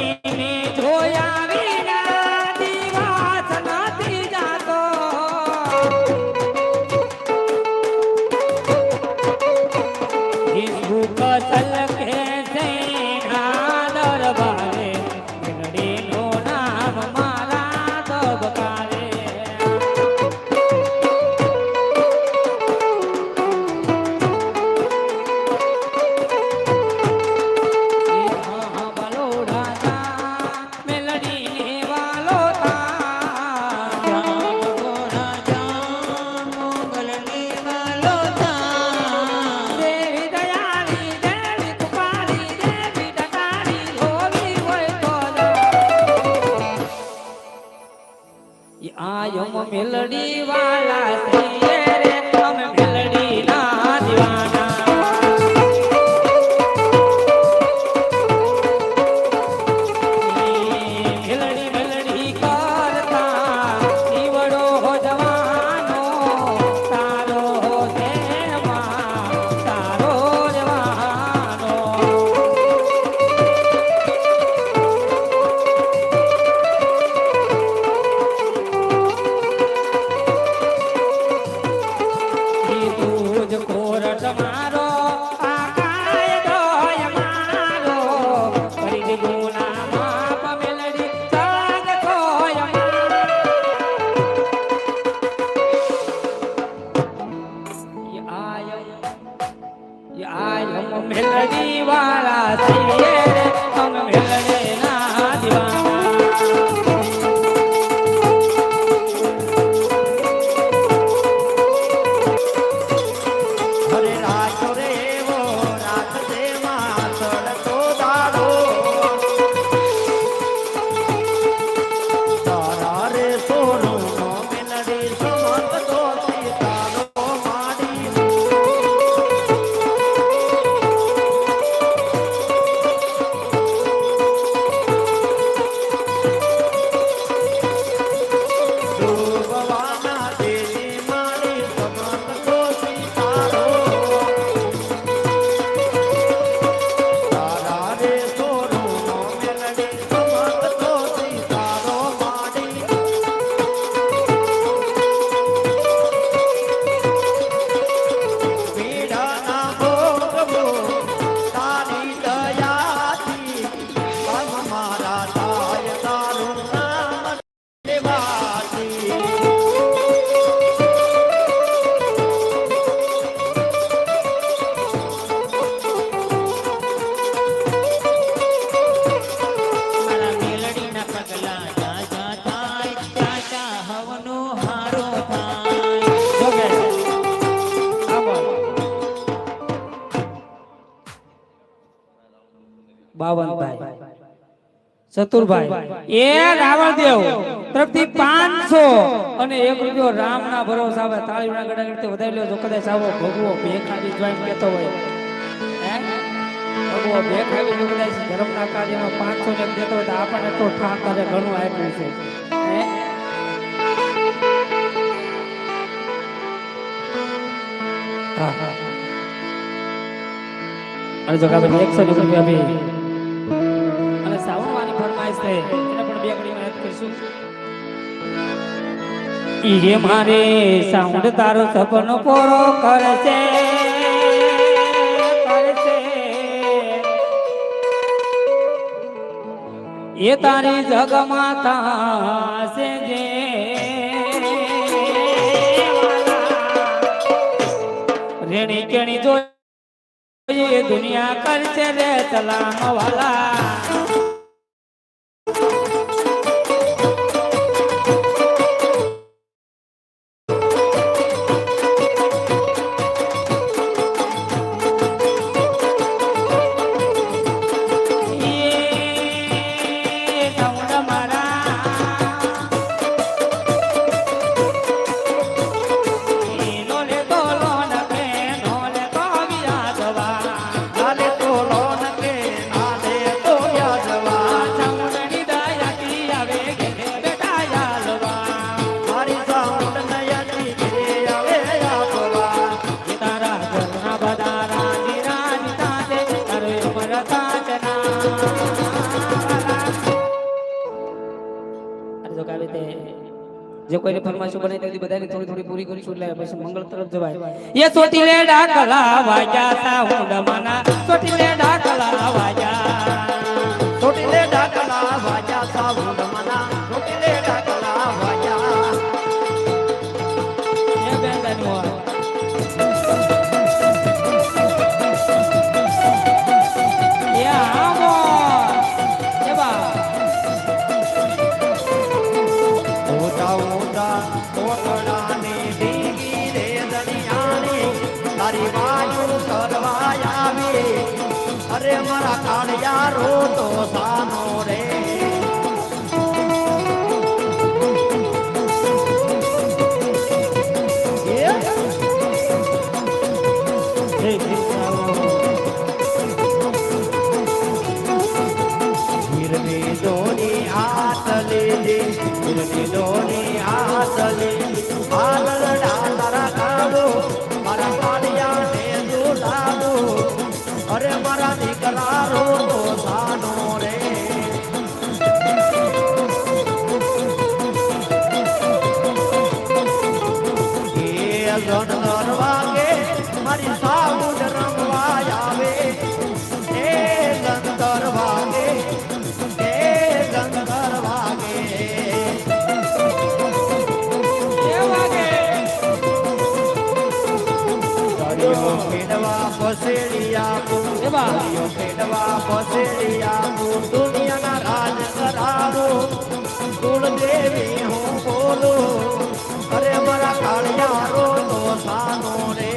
એને જોયા વિના દિવસ નથી જાતો ભૂખ છલકે છે ના દરબારે મેલડીનું નામ મારા ધબકારે મેલડી વાલા છીએ રે અમે મેલડી ના દીવાના મેલડી મેલડી કરતા દીવડો જવાનો તારો દેવા તારો જવાનો મારો આકાય દોય મારો કરી દે ગુના માપ મેલડી સાગ દોય આયો મેલડી વાળા છીએ રે અમે મેલડી ના દીવાના 52ભાઈ ચતુરભાઈ એ રાવણદેવ તરફથી 500 અને 1 રૂપિયો રામના ભરોસા આવે તાળીના ગડાગડતે વધારી લ્યો જો કદાચ આવો ભગવો ભેખાડી જોઈન કેતો હોય હે ભગવો ભેખાડી જો કદાચ ધર્મના કાર્યમાં 500 ને દેતો હોય તો આપણને તો ઠાકરે ઘણું આપ્યું છે હે હા હા અને જો કાબે 100 રૂપિયા બી અને સાવણવાની ફરમાઈશ છે એને પણ બે ઘડી મહેનત કરીશું ઈ મારે સાઉન્ડ તારો સપનો પૂરો કરશે એ તારી જગમાતા છે જે રેણી કેણી જો ये दुनिया करते रे सलाम वाला जो कोई ने फरमाइश बनाई थी बधाई थोड़ी थोड़ी पूरी करी छूट ले પછી મંગળ તરફ જવાય ये सोटीले ડાકલા વાજા સાઉન્ડ મના सोटीले ડાકલા વાજા ચોટીલે ડાકલા વાજા સાઉન્ડ મના ચોટીલે ડાકલા વાજા ये બેંદાની હોય ये આવો ये બા કોટડાની ડીગી રે દરિયાની તારી વાયુ કરવા આવે અરે મારા કાળિયા રો તો સાનો રે વીરની દોની હાથ લેજે વીરની દોની હાથ લેજે હાલડા તારા કાઢો મારા કાળિયા ને દુલાવો અરે મારા દીકરા રો તો સાનો રે એ ગણર વાગે મારી સાઉન્ડ રમવા આવે એ ગંદર વાગે દુનિયાના રાજ કરાવો કુળદેવી હું બોલું અરે મારા કાળિયા રો તો સાનો રે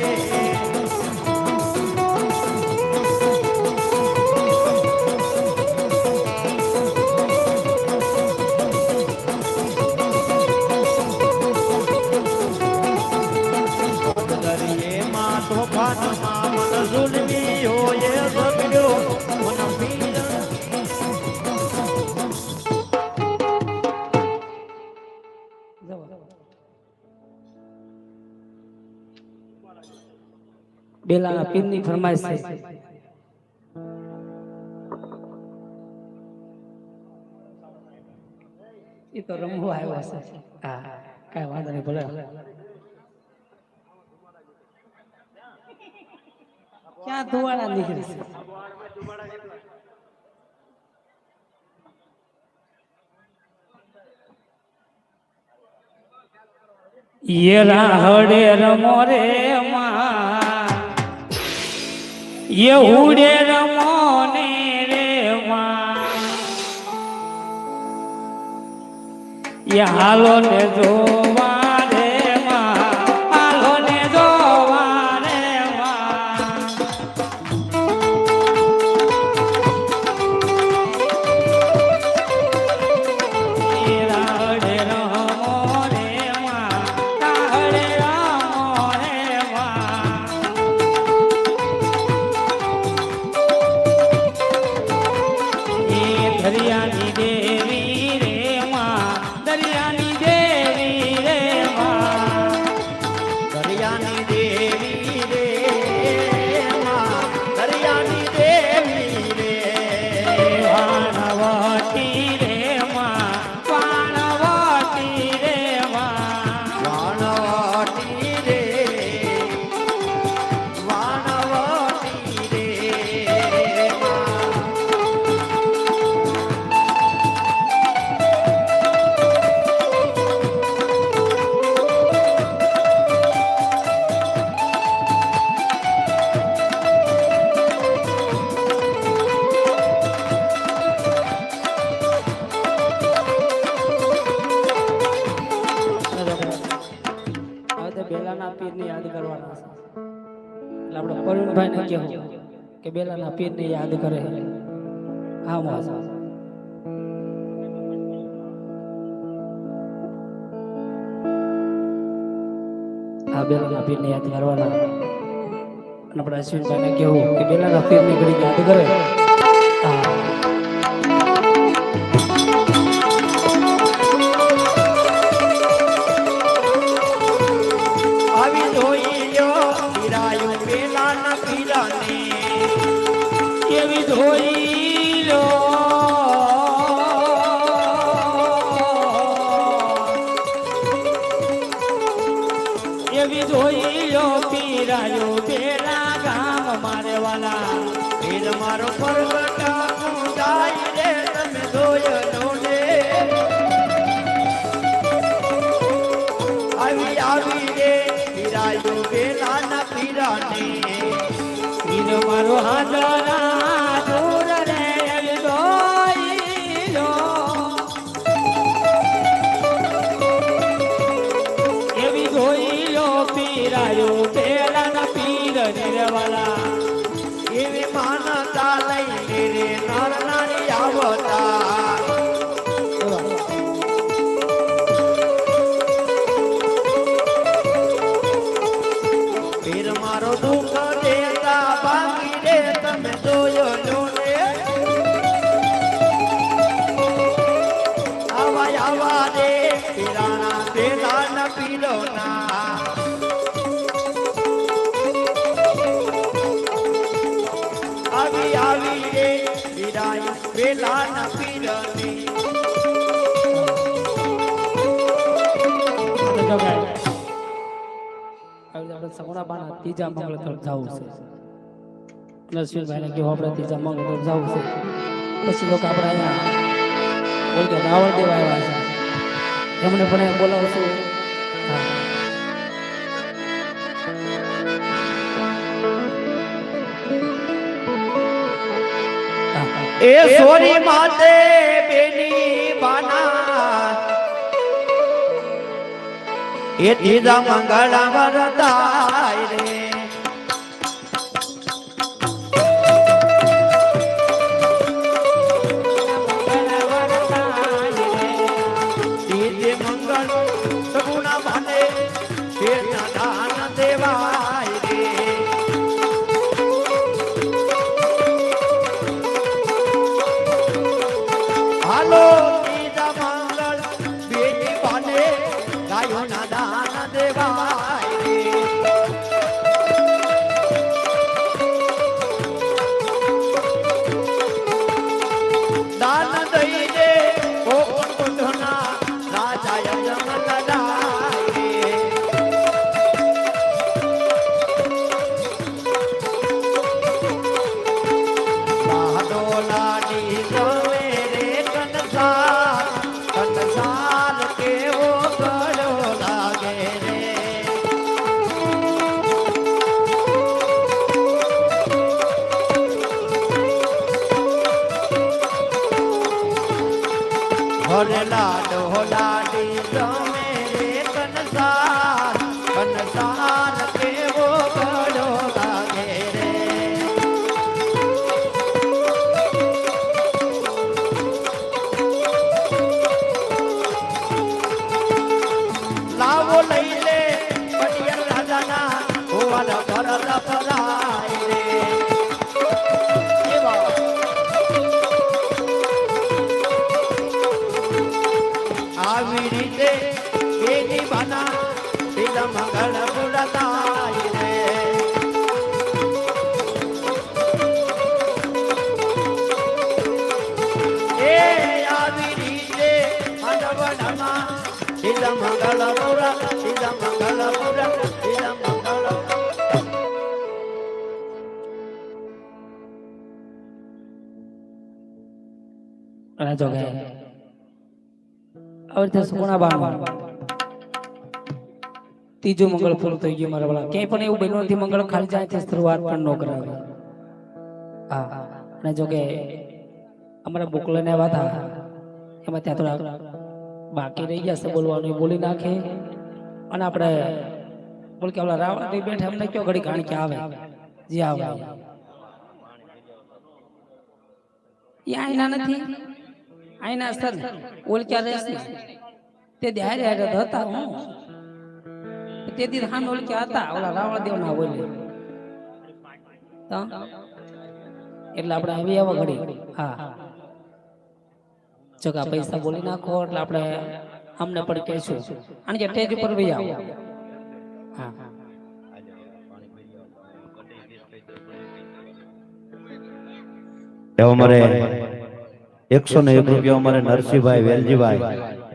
દરિયેમાં તોફાનમાં મન ઝુલમી હોય બગડ્યો મન પીર બેલાના પીરની ફરમાઈશ છે એ તો રમવા આવ્યો છે હા કાઈ વાંધો નહીં ભલે ક્યાં ધુવાડા નીકળે છે ये राहड़े रमो रे माँ ये उड़े रमो ने रे माँ ये हालो ने जोवा रे माँ हालो ने जोवा रे माँ ભાઈને કહો કે બેલાના પીરને યાદ કરે. હા મોસ આ બેલાના પીરને યાદ કરવાના. અને આપણે અશ્વિનભાઈને કહેવું કે બેલાના પીરને ઘડી યાદ કરે. હા આવી જોઈ લ્યો પીરાયું પેલાના પીરાને એવી ધોઈ લો એવી ધોઈ લો પીરાયો પેલા ગામ મારે વાલા. પીર મારો પ્રગટ જાય રે તમે જોયો ને આવી આવી રે પીરાયું પેલાના પીરાને પીર મારો હાજરા દૂર રે એવી ધોઈ લો એવી ધોઈ લો પીરાયો પેલા ના પીર નિરવાલા. એવી માનતા લઈને રે નર નારી આવતા પીર મારો દુઃખ દેતા બાકી રે તમે જોયો લો ને આવા આવા રે પીરાના પેલાના પીરોના આવી આવી રે પીરાય પેલાના પીરની સગુણા બાના ત્રીજા મંગળ તરફ જવું છે. નરસિંહભાઈને કેવું આપણે ત્રીજા મંગળ તરફ જવું છે. પછી લોકો આપણે અહીંયા બોલ કે રાવણ દેવ આવ્યા છે એમને પણ બોલાવશું. એ સોરી માતે બેની બાના એ ત્રીજા મંગળ વરદાય રે ત્રીજે મંગળ સગુણા બાને શેરના દાન દેવાય રે હાલો ત્રીજા મંગળ બેની બાને ગાયોના દાન દેવાય રે દાન દઈ દે કોણ કોઠના રાજા યજમન દાય રે સાધો લાડી ગમે રે કંસાર કેવો ગળો લાગે રે હરે લાડો લાડી ગમે રે કંસાર કેવો ગળો લાગે રે લાવો લઈ લે પટિયર રાજાના હોવાના ભરત ભરાય રે એવા આવી રીતે બેની બાના સીધા મંગળ પુરતાય રે એ આવી રીતે મંડવડામાં સીધા મંગળ પુરા સીધા મંગળ પુરા સીધા મંગળ અને જો ગયા હવે તો સગુણા બાણ ત્રીજું મંગળ પૂરું થઈ ગયું મારા વાળા. ક્યાંય પણ એવું બન્યું નથી મંગળ ખાલી જાય તે શરૂઆત પણ ન કરાવે. હા અને જો કે અમારા બોકલાને એવા હતા એમાં ત્યાં થોડા બાકી રહી ગયા છે બોલવાનું એ બોલી નાખે. અને આપણે બોલ કે ઓલા રાવણ બેઠા એમને કયો ઘડી ગાણી કે આવે જ્યાં ભાઈ એ આઈના નથી આઈના સર ઓળખ્યા રહેશે તે હારે હારે હતા હું તેથી હાન ઓળખ્યા હતા ઓલા રાવણદેવ ના બોલે એટલે આપણે આવી આવા ઘડી હા જગા પૈસા બોલી નાખો એટલે આપણે અમને પણ કહેશું અને જે સ્ટેજ ઉપર ભઈ આવો હા અમારે 101 રૂપિયા અમારે નરસિંહભાઈ વેલજીભાઈ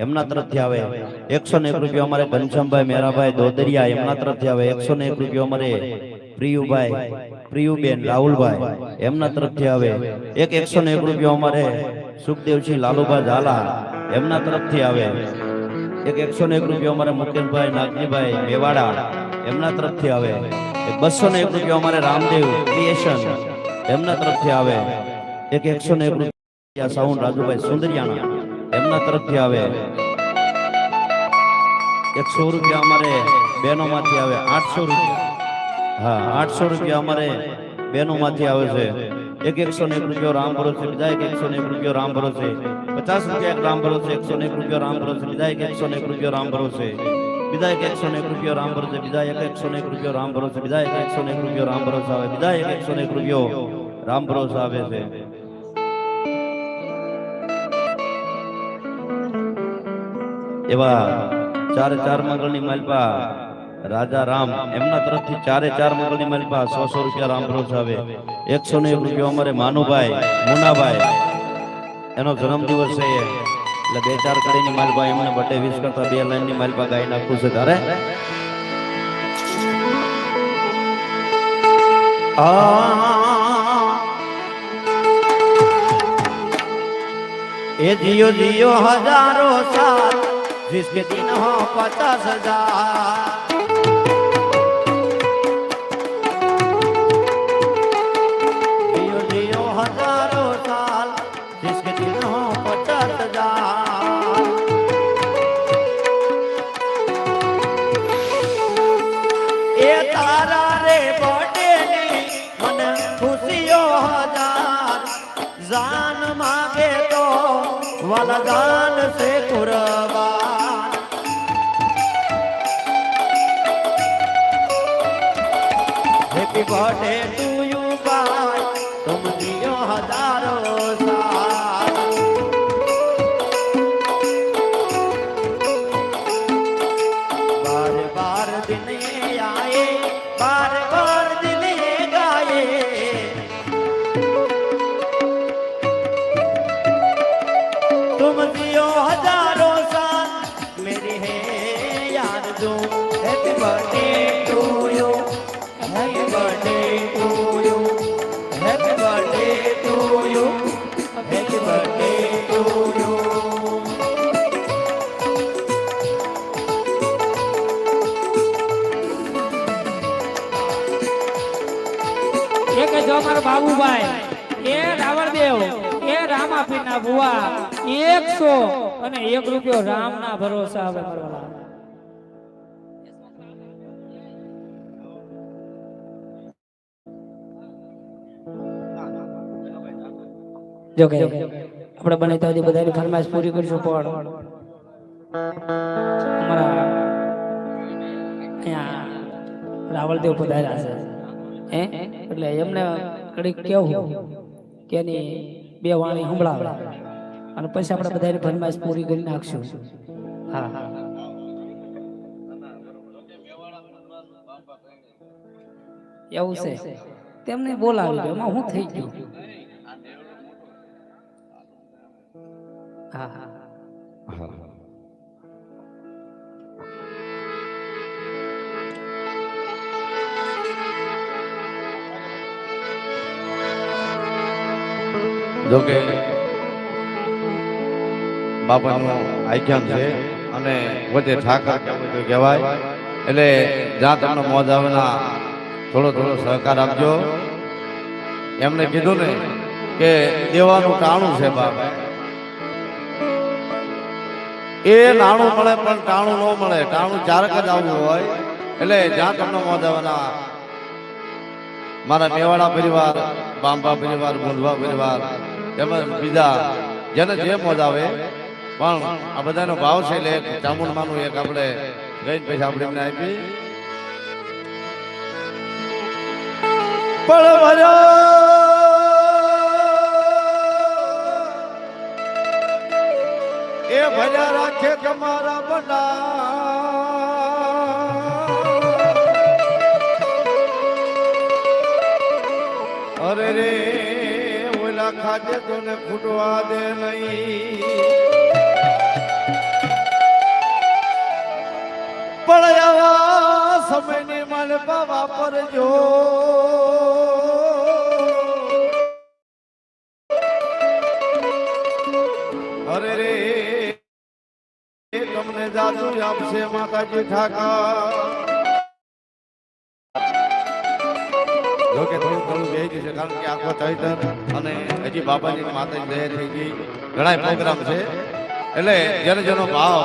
એમના તરફથી આવે 101 રૂપિયા અમારે ઘનશ્યામભાઈ મેરાભાઈ દોદરિયા એમના તરફથી આવે 101 રૂપિયા અમારે પ્રિયુબેન રાહુલભાઈ એમના તરફથી આવે 101 રૂપિયા અમારે સુખદેવસિંહ લાલુભા ઝાલા એમના તરફથી આવે 101 રૂપિયા અમારે મુકેશભાઈ નાગજીભાઈ મેવાડા એમના તરફથી આવે 201 રૂપિયા અમારે રામદેવ ક્રિએશન એમના તરફથી આવે 101 રૂપિયા સાઉન્ડ રાજુભાઈ સુંદરિયાણા એમના તરફથી આવે 100 રૂપિયા અમારે બહેનો માંથી આવે 800 રૂપિયા હા 800 રૂપિયા અમારે બહેનો માંથી આવે છે 101 રૂપિયા રામ ભરોસે બીજા 101 રૂપિયા રામ ભરોસે 50 રૂપિયા રામ ભરોસે 101 રૂપિયા રામ ભરોસે બીજા 101 રૂપિયા રામ ભરોસે બીજા 101 રૂપિયા રામ ભરોસે બીજા 101 રૂપિયા રામ ભરોસે બીજા 101 રૂપિયા રામ ભરોસે આવે બીજા 101 રૂપિયા રામ ભરોસે આવે છે એવા 4 મંગળની માલપા રાજા રામ એમના તરફથી 4 મંગળની માલપા 100 રૂપિયા રામ ભરોસે આવે 101 રૂપિયા અમારે માનુભાઈ મુનાભાઈ એનો જન્મદિવસ છે એટલે 2-4 કડીની માલપા એમને બર્થડે વિશ કરતા 2 લાઈનની માલપા ગાઈ નાખવું છે તારે ए जियो जियो हजारों साल जिसके दिन हो 50,000 जियो जियो हजारों साल जिसके दिन हो 50,000 ए तारा रे बर्थडे नी मन खुशियों हजार जान मांगे तो वाला जान से कुर्बान हैप्पी बर्थडे टू यू भाई तुम जियो हजारों साल बार बार दिन ये आए बार बार दिन ये गाए तुम जियो हजारों साल मेरी है याद जो happy birthday to you happy birthday to you happy birthday to you happy birthday to you એક જો મારો બાબુભાઈ એ રાવણદેવ એ રામાપીરના બુઆ 101 રૂપિયો રામના ભરોસા આવે મારવાલા જો કે આપણે બને તો બધાની ફરમાઈશ પૂરી કરીશું પણ અમારા અહીંયા રાવણદેવ પધાર્યા છે એટલે એમને કડીક કેવું કે એની 2 વાણી સંભળાવે અને પછી આપણે બધાની ફરમાઈશ પૂરી કરી નાખશું હા એવું છે તેમને બોલાવી દો એમાં હું થઈ ગયું હા હા જોકે બાપાનું આખ્યાન છે અને વચ્ચે ઠાકર કહેવાય એટલે જ્યાં તમને મોજ આવે ના થોડો સહકાર આપજો એમને કીધું ને કે દેવાનું ટાણું છે બાપ એ નાણું મળે પણ ટાણું ન મળે ટાણું ચારક જ આવવું હોય એટલે જ્યાં તમને મોજ આવે ના મારા મેવાડા પરિવાર, બાંબા પરિવાર, મુંડવા પરિવાર તેમજ બીજા જેને જે મોજ આવે પણ આ બધાનો ભાવ છે એટલે એક ચામુંડમાનું એક આપણે ગઈ પૈસા આપણે એમને આપી પણ એ ભર્યા રાખે તમારા બના અરે રે ઓલા ખાજે તો ને ફૂટવા દે નહીં પણ આવા સમયની માલપા વાપરજો અરે રે તમને જાદુ આપશે માતાજી ઠાકર જોકે થોડું ઘણું બે છે કારણ કે આખો ચૈતર અને હજી બાબાની માતાજી દયા થઈ ગઈ ઘણા પ્રોગ્રામ છે એટલે જેનો જેનો ભાવ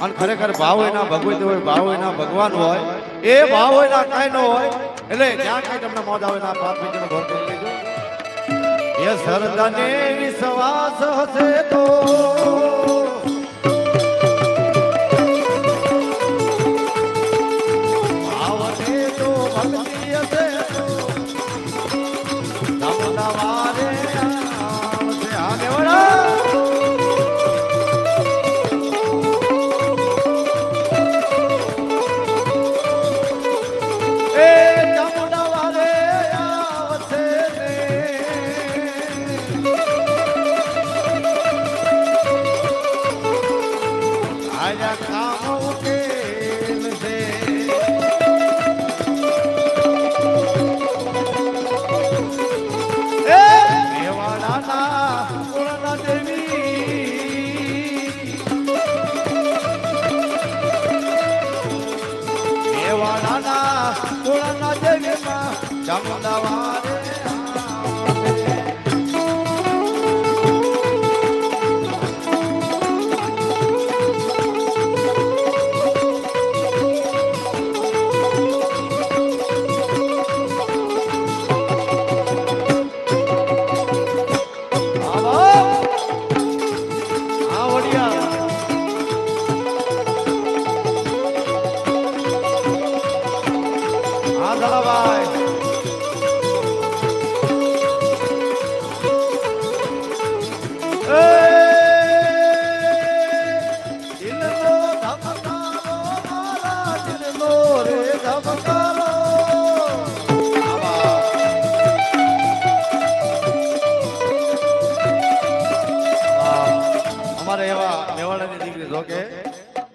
અને ખરેખર ભાવ હોય ના ભગવતી હોય ભાવ હોય ના ભગવાન હોય એ ભાવ હોય ના કાંઈ ન હોય એટલે જ્યાં કાંઈ તમને મોજ આવે ના પાપ બીજાનો ભોગ કરી લેજો એ સરદાને વિશ્વાસ હશે તો ભાવને તો ભક્તિ હશે તો વારે આવશે આગેવાળા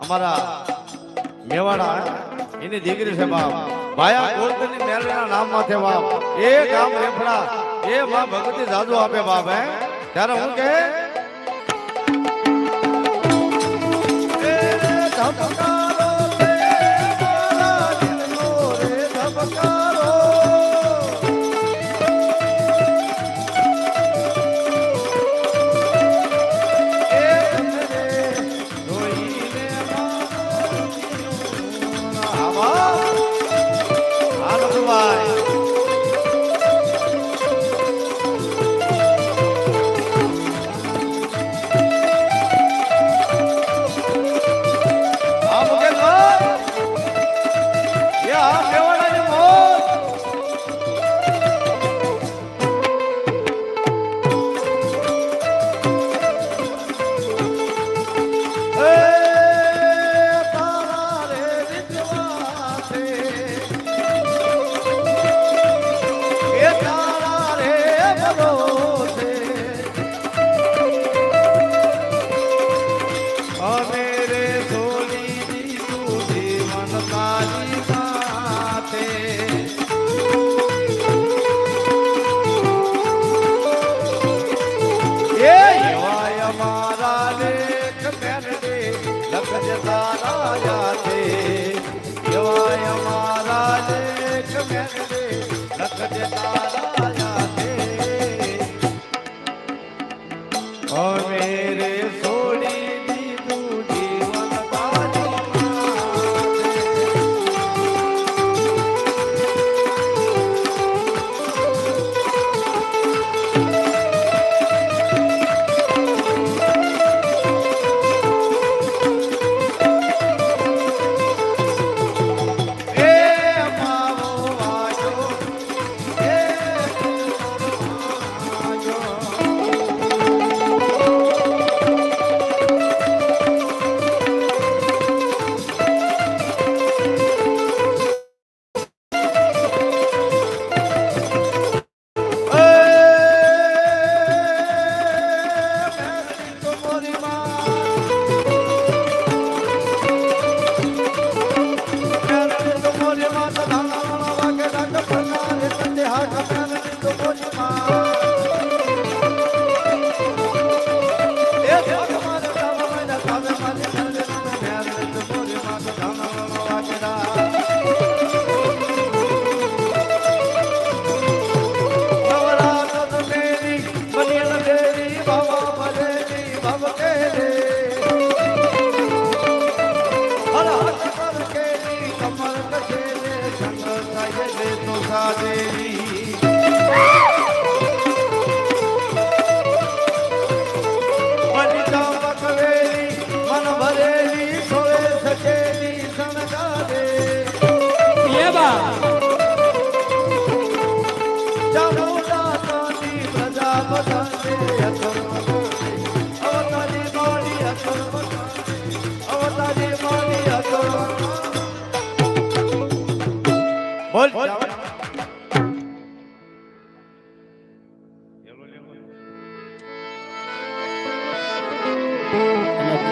અમારા મેવાડા એની દીકરી છે બાપ ભાયા ગોળતની મેલના નામમાં છે બાપ એ ગામ રેફડા એ માં ભગવતી જાદુ આપે બાપ હે ત્યારે હું કે ધબકારો રે મારા દિલનો રે ધબકારો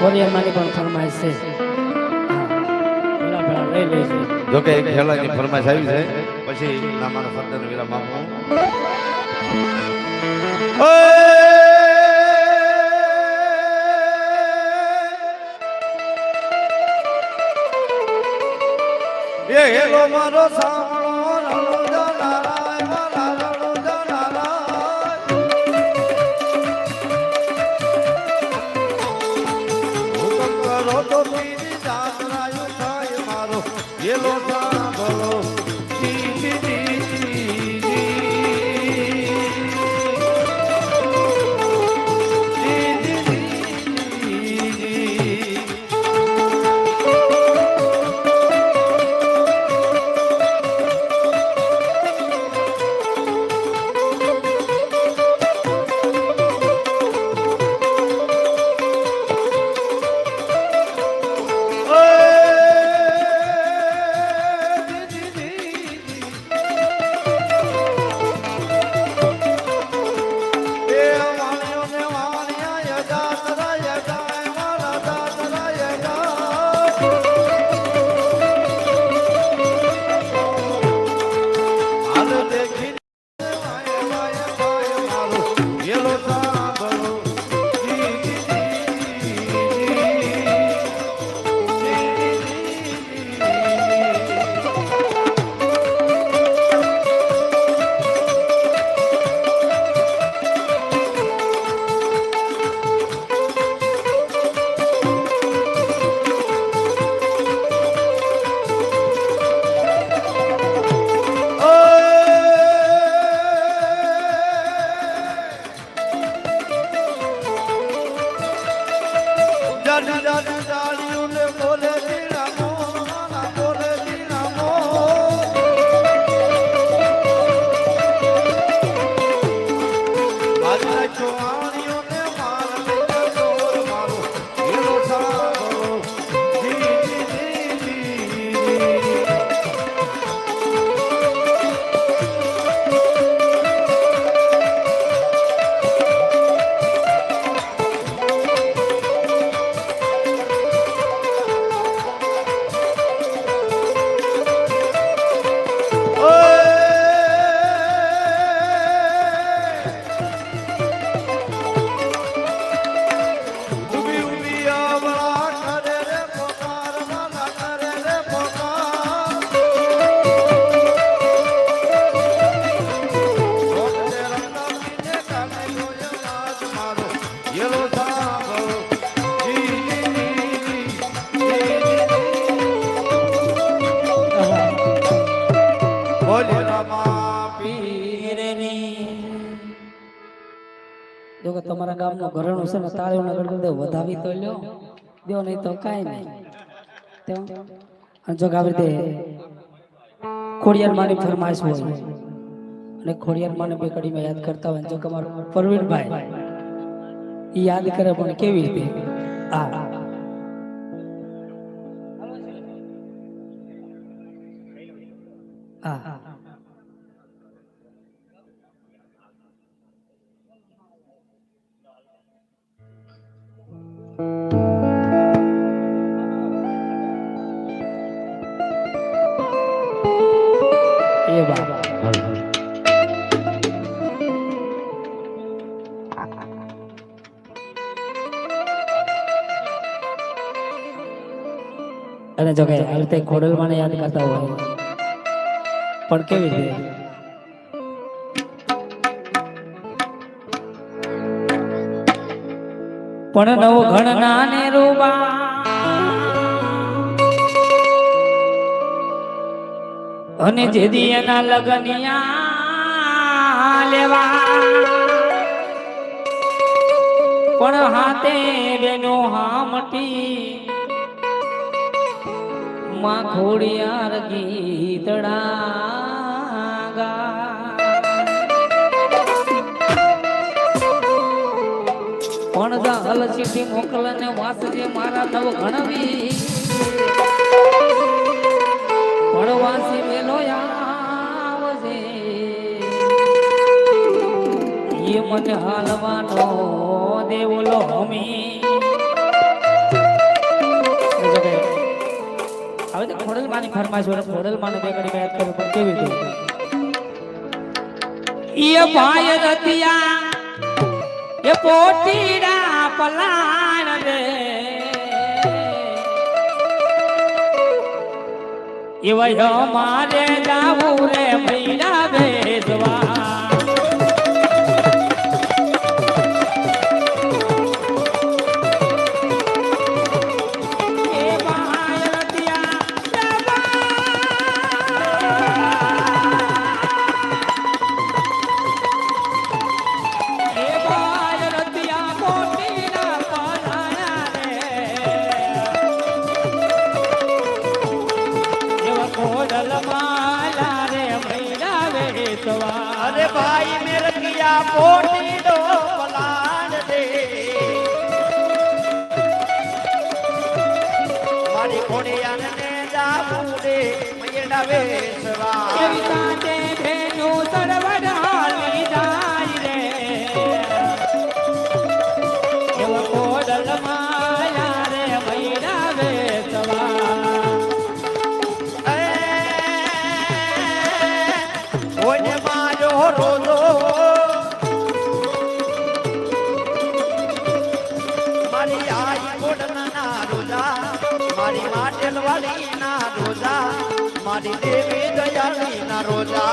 કોરિયામાંની પણ ફરમાઈશ છે પેલા લઈ લેજો. જોકે એક ખેલાની ફરમાઈશ આવી છે પછી ના મારા શબ્દને વિરામ આપું. એ હેલો મારો સામણો રણુજા નારાય મારા રણુજા નારાય હુકમ કરો તો પીરી જાતરાયું થાય મારો હેલો સાંભળો જો કે તમારા ગામનું ઘરેણું છે ને તાળીઓને ગળગળ વધાવી તો લ્યો દો નહીં તો કાંઈ નહીં. અને જો કે આવી રીતે ખોડિયાર માની ફરમાઈશ હોય અને ખોડિયાર માને બે કડીમાં યાદ કરતા હોય જો કે અમારો પરવીનભાઈ એ યાદ કરે પણ કેવી રીતે હા એ બાબા અને જો કે આ રીતે ખોડલમાંને યાદ કરતા હોય પણ કેવી રીતે પણ નવ ઘણના ને રૂબા અને જેદી એના લગનિયા લેવા પણ હાથે બેનો હામટી માં ખોડિયાર ગીતડા ગા પણ દહલ ચીઠી મોકલને વાસજે મારા નવ ઘણવી પડવાસી મેલો આવજે એ મને હાલવાનો દેવલો હમી હવે તો ખોડલમાની ફરમાઈશ હોય ખોડલમાને બે ઘડી યાદ કરું પણ કેવી રીતે ઈ ભાઈ રતિયા એ પોટીડા પલાણ રે એવા મારે જાવું રે મૈડા બેસવા अरे भाई मेरे किया पोटी दो पलान दे मारी खोड़िया ने जाबू दे मेरा वेसवा कविता दे भेनु सरवडाली जाई रे एव कोडल माया रे मेरा वेसवा ओने मारो रोलो मारी आई कोडना ना रोजा मारी माटेल वाली ना रोजा मारी देवी दयाली ना रोजा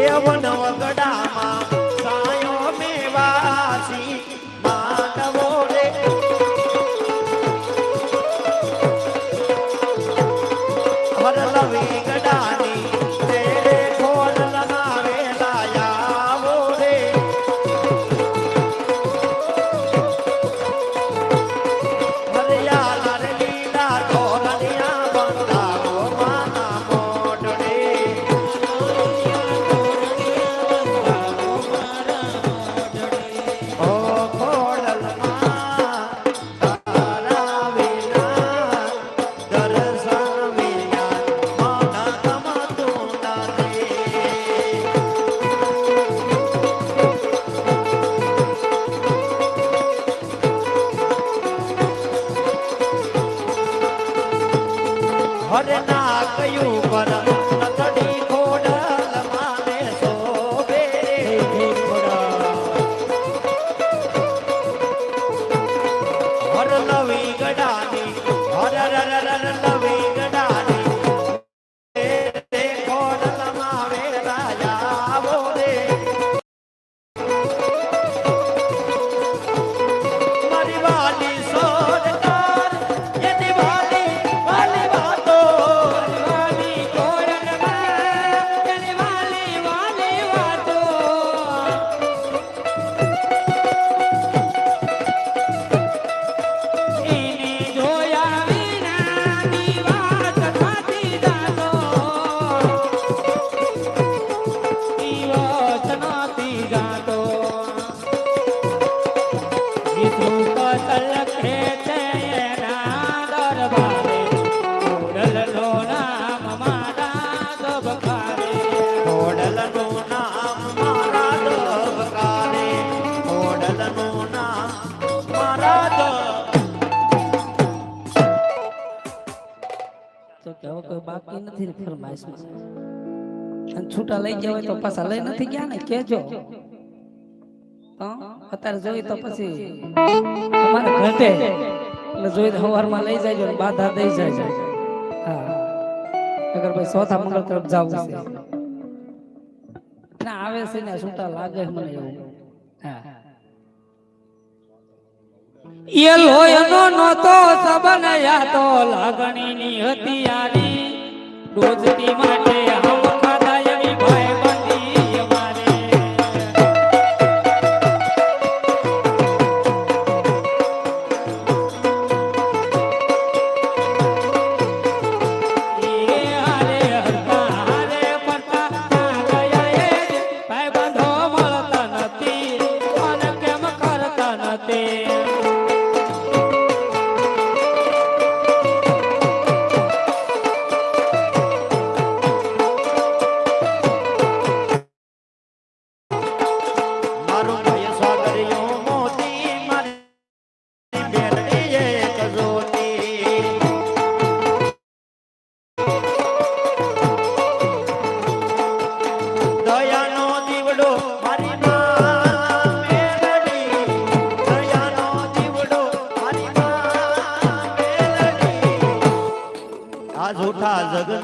एवन वगडामा सायो मेवासी मानवो रे हर लवी गडानी तेरे खोल लगावे लाया वो रे हरियाला रे लीला तोरनिया बंदा वो माना मोडने ओ खोडल तारा विना दर्शन विना माना तमतु नारे हर ना कयू पर नतड़ी खोडल माने सोबे हर लवी गडानी हर लवी गडानी तेरे खोडल मावे राजा वो रे मारी वाली सोरकार ये दिवाली वाली बातों वाली कोडल माया वाली वाली वातो इने જોયા વિના ની વાત થતી જાતો ઈ વાત નતી જાતો વિષ્ણુ કતલ ખેતે એના દરબારે કોડલનો નામ મારા દબકારે खोडलनु नाम मारा दबकारे खोडलनु नाम मारा તો કેવો કોઈ બાકી નથી ને ફરમાઈશમાં અને છૂટા લઈ ગયા હોય તો પાછા લઈ નથી ગયા ને કેજો અત્યારે જોઈ તો પછી તમારે ઘટે એટલે જોઈ તો સવારમાં લઈ જાય ને બાધા દઈ જાય હા અગર ભાઈ ચોથા મંગળ તરફ જાવું છે ના આવે છે ને છૂટા લાગે મને એવું હા એ લોયનો નતો સબનયા તો લાગણીની હતી યારી ડોજતી માટે હમ ખાધા એવી ભાઈ બંધી અમારે એ હારે હરતા હારે પડતા ગયા એ ભાઈ બંધો મળતા નથી અને કેમ કરતા નથી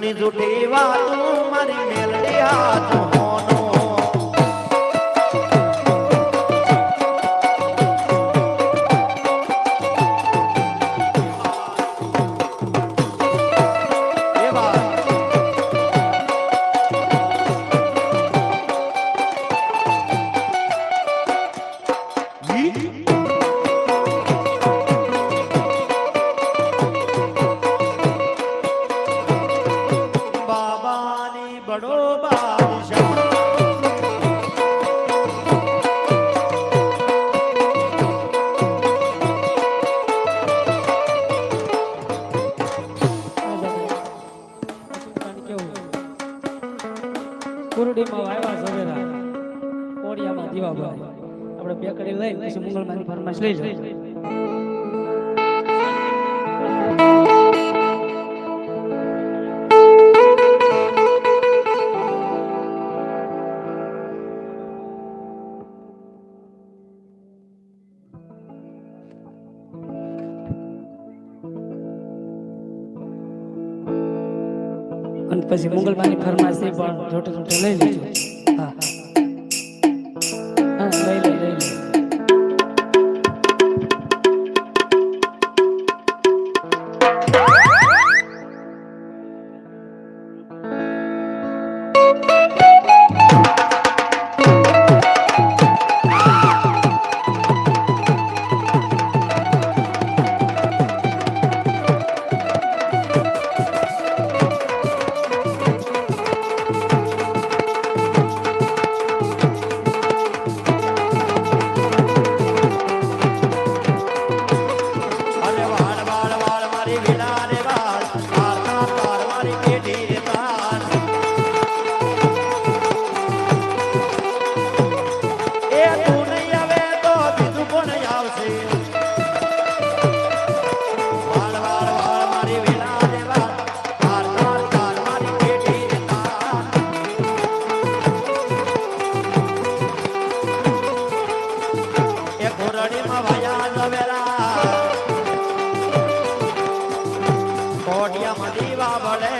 જગતની જૂઠી વાતો મારી મેલડી હાથ હોનો બાબાની બડો બાદશાહ કુરડીમાં વાવ્યા સવેરા કોડિયામાં દીવાભાઈ આપણે બે કડી લઈ પછી મંગળમાની ફરમાશ લઈ લઈએ અને પછી મંગળમાની ફરમાશ છે પણ જોટે જોટે લઈ લેજો હા હા લઈ લે અરે વાળ વાળ વાળ મારી વિલા રે વાળ તાર તાર તાર મારી પેઢી રે તાર એ તું નહીં આવે તો બીજું કોણ આવશે વાળ વાળ વાળ મારી વિલા રે વાળ તાર તાર તાર મારી પેઢી રે તાર એ ઘોરડીમાં વાયા નવેરા કોડિયામાં દીવા ભલે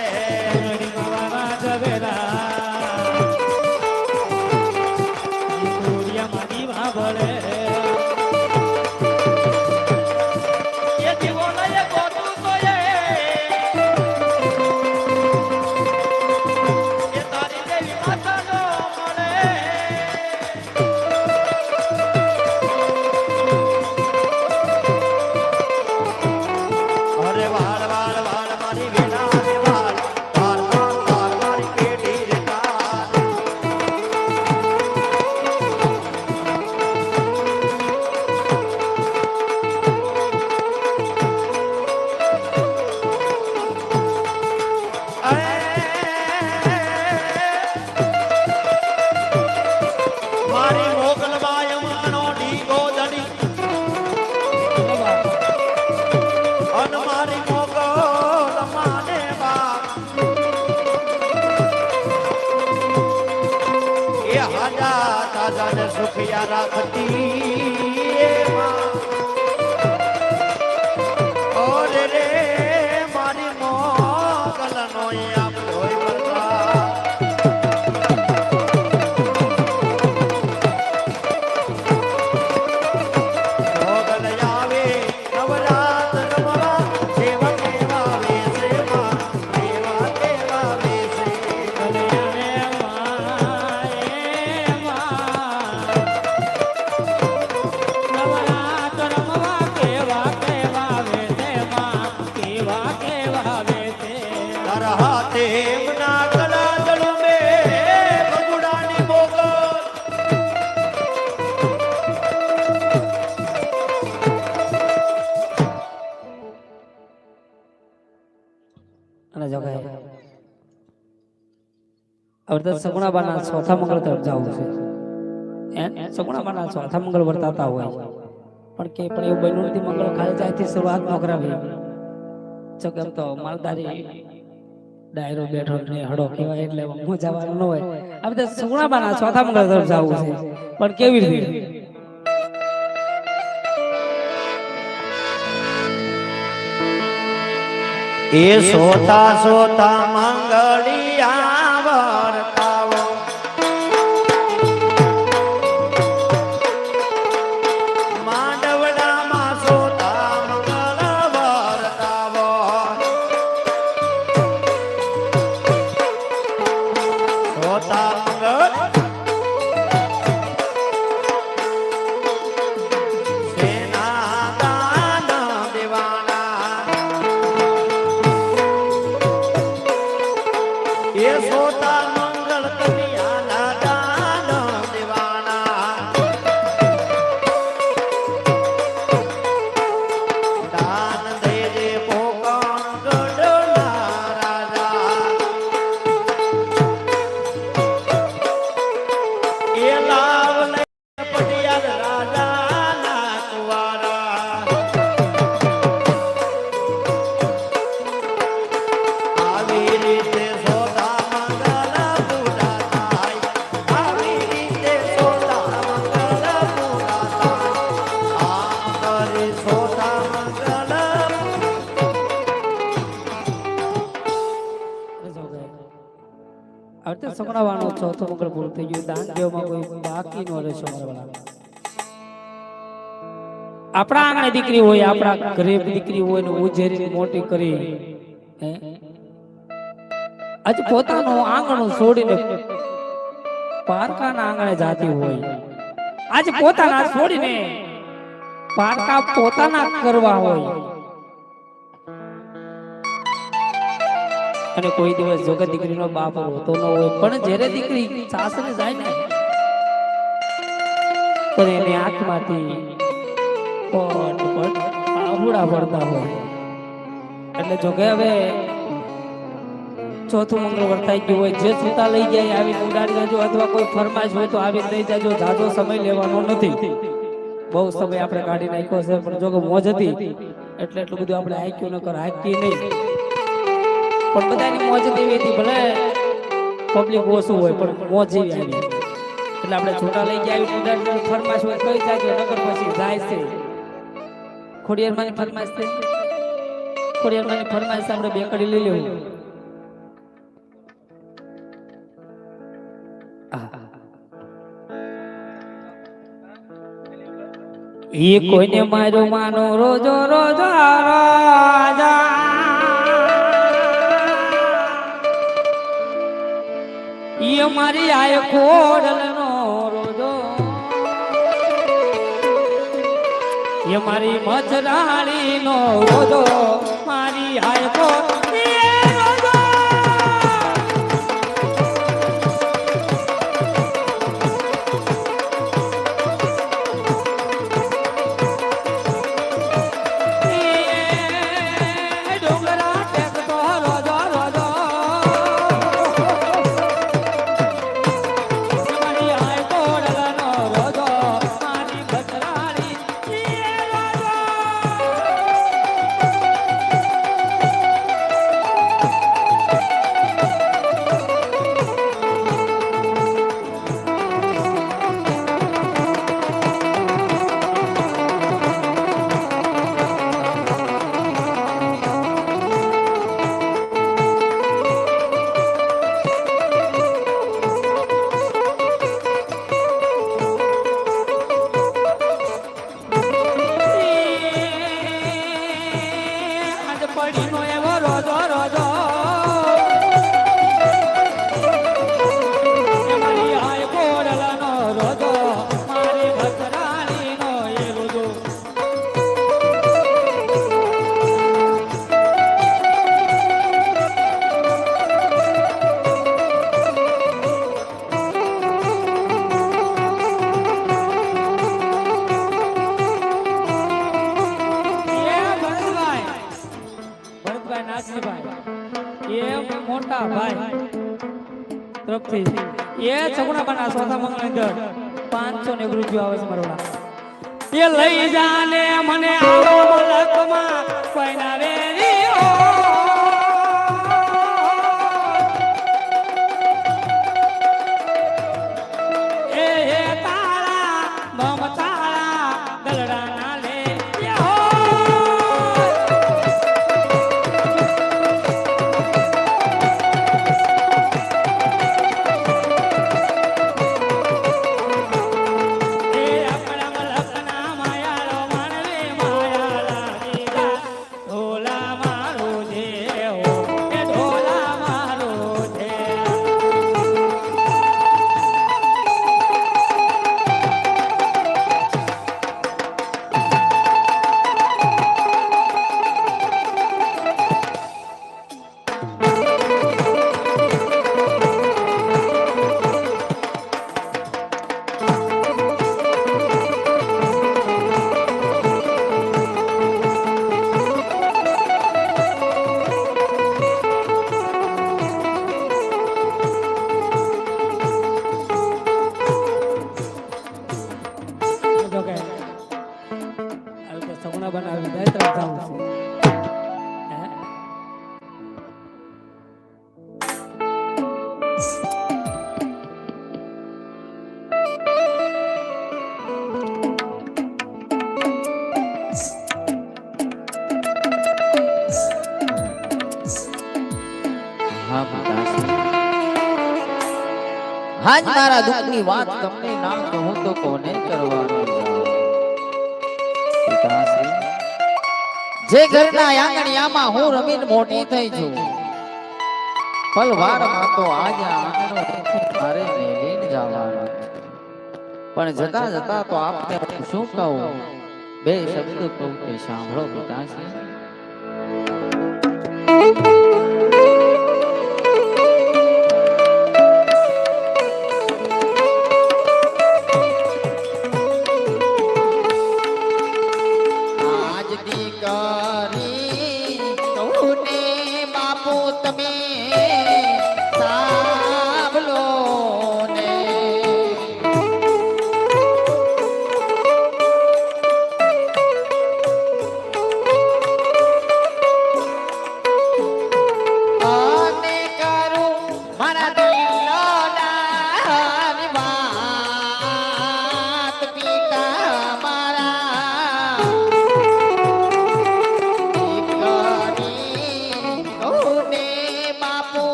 એ દીવો લઈએ ગોતું તો એ તારી દેવી માતાનો મળે અરે વાળ વાળ વાળ મારી વેલા રે વાળ તાર તાર તાર મારી પેઢી રે તાર મારી મોગલબાય માનો ઢીકો દડી અન મારી મોગલ માને બા એ હાજા તાજા ને સુખિયા રાખતી એ માં ઓરે રે મારી મોગલ નો આપ ધોઈ વરસા મોગલ આવે નવરાત રમવા સેવા કેવા વેસે માં સેવા કેવા વેસે તારા હાથે એમના કલા દળો મે ભગુડાની મોગલ અને જગાય હવે તો સગુણાબાના ચોથા મંગળ તરફ જવું છે સગુણાબાના ચોથા મંગળ વર્તાતા હોય પણ કે પણ એવું બન્યું નથી મંગળ ખાલી ત્યાંથી શરૂઆત ન કરાવી ચગમ તો માલદારી ડાયરો બેઠો ને હડો કહેવાય એટલે હું જવાનું ન હોય હવે તો સગુણાબાના ચોથા મંગળ તરફ જવું છે પણ કેવી રીતે એ સોતા સોતા મંગળિયા વર્તાવો માંડવડામાં સોતા મંગળ વર્તાવો સોતા મંગળ સેના દાન દેવાના એ સોતા મંગળ કન્યાના દાન દેવાના દાન દેજે પોકણ ગઢના રાજા એ લાવ લઈ પટિયાલ રાજાના કુંવારા આવી રીતે સોતા મંગળ પૂરા થાય આવી રીતે સોતા મંગળ પૂરા થાય આમ કરી સોતા મંગળ હવે સંભળાવાનો ચોથો મંગળ પૂરું થઈ ગયું. દાન દેવામાં કોઈ બાકી ન રહેશે મારા વાલા. આપણા આંગણે દીકરી હોય, આપણા ઘરે દીકરી હોય ને ઉજેરી મોટી કરી હે આજ પોતાનું આંગણું છોડીને પારકાના આંગણે જાતી હોય, આજ પોતાના છોડીને પારકા પોતાના કરવા હોય અને કોઈ દિવસ જોકે દીકરીનો બાપ હોતો ન હોય પણ જ્યારે દીકરી સાસરે જાય ને પણ એની આંખમાંથી પટ પટ આહુડા પડતા હોય. એટલે જોકે હવે ચોથું મંગળ વર્તાઈ ગયું હોય, જે છૂટા લઈ જાય આવી ઉડાડી દેજો અથવા કોઈ ફરમાઈશ હોય તો આવી લઈ જાજો. જાજો સમય લેવાનો નથી, બહુ સમય આપણે કાઢી નાખ્યો છે પણ જોકે મોજ હતી એટલે એટલું બધું આપણે હાક્યું ન કર હાકી નહીં પણ બધાની મોજ એવી હતી. ભલે પબ્લિક ઓછું હોય પણ મોજ જેવી આવી એટલે આપણે છોટા લઈ ગયા આવી ઉડાડી ફરમાઈશ હોય કઈ જાગે નગર પછી જાય છે ખોડિયારમાંની ફરમાઈશ છે. ખોડિયારમાંની ફરમાઈશ આપણે બે કડી લઈ લેવું. ઈ કોઈને માર્યો માનો રોજો રોજો રાજા ઈ મારી આય ખોડલનો રોજો ઈ મારી મચરાણીનો રોજો મારી આય ખોડ મોટા ભાઈ તરફથી એ સગુણાબાના ચોથા મંગળની અંદર 500 રૂપિયા આવે છે મારા એ લઈ જાને મને આવો મલકમાં કોઈ ના વેરી એ હે તારા મમ તારા દલડા ના લે હાજ મારા દુઃખની વાત તમને ના કહું તો કોને કરવાનું પિતાશ્રી જે ઘરના આંગણિયામાં હું રમીને મોટી થઈ છું પલવારમાં તો આજ આંગણો મારે મેલીને જવાનું છે. પણ જતા જતા તો આપને હું શું કહું બે શબ્દ કહું તે સાંભળો પિતાશ્રી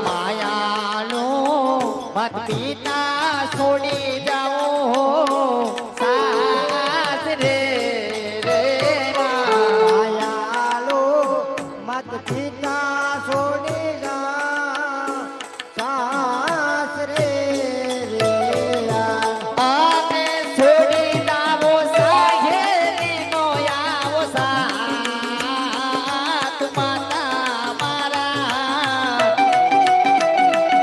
માયા મત પિતા છોડી જાઓ સાસરે રે દયાલો મત પિતા છોડી જા સાસરે રે આને છોડી દાવો સાહેરી નો આવો સાત માતા મારા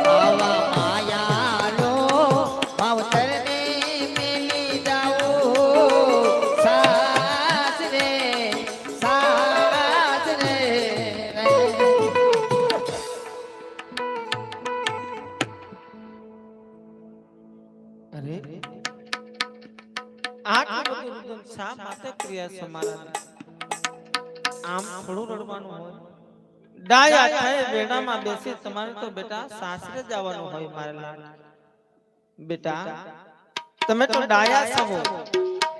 આવા માયાનો માવતરને મેલી જાઓ સાસરે સાસરે અરે આટલું બધું રુદન શા માટે ક્રિયા છે મારા આમ થોડું રડવાનું હોય ડાયા થાય બેડામાં બેસી તમારે તો બેટા સાસરે જવાનું હોય મારે લાડ બેટા તમે તો ડાયા છો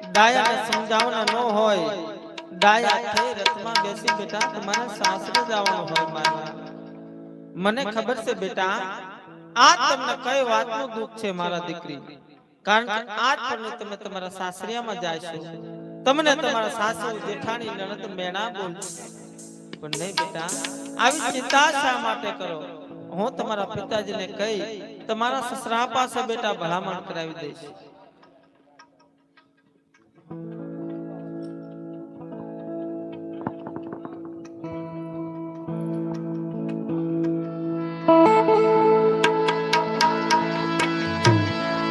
ડાયાને સમજાવવાના ન હોય ડાયા થઈ રથમાં બેસી બેટા તમારે સાસરે જવાનું હોય મારા મને ખબર છે બેટા આ તમને કઈ વાતનું દુઃખ છે મારા દીકરી કારણ કે આજ પણ તમે તમારા સાસરિયામાં જાશો તમને તમારા સાસુ જેઠાણી નણંદ મેણા બોલશે પણ નહીં બેટા આવી ચિંતા શા માટે કરો હું તમારા પિતાજીને કહી તમારા સસરા પાસે બેટા ભલામણ કરાવી દઈશ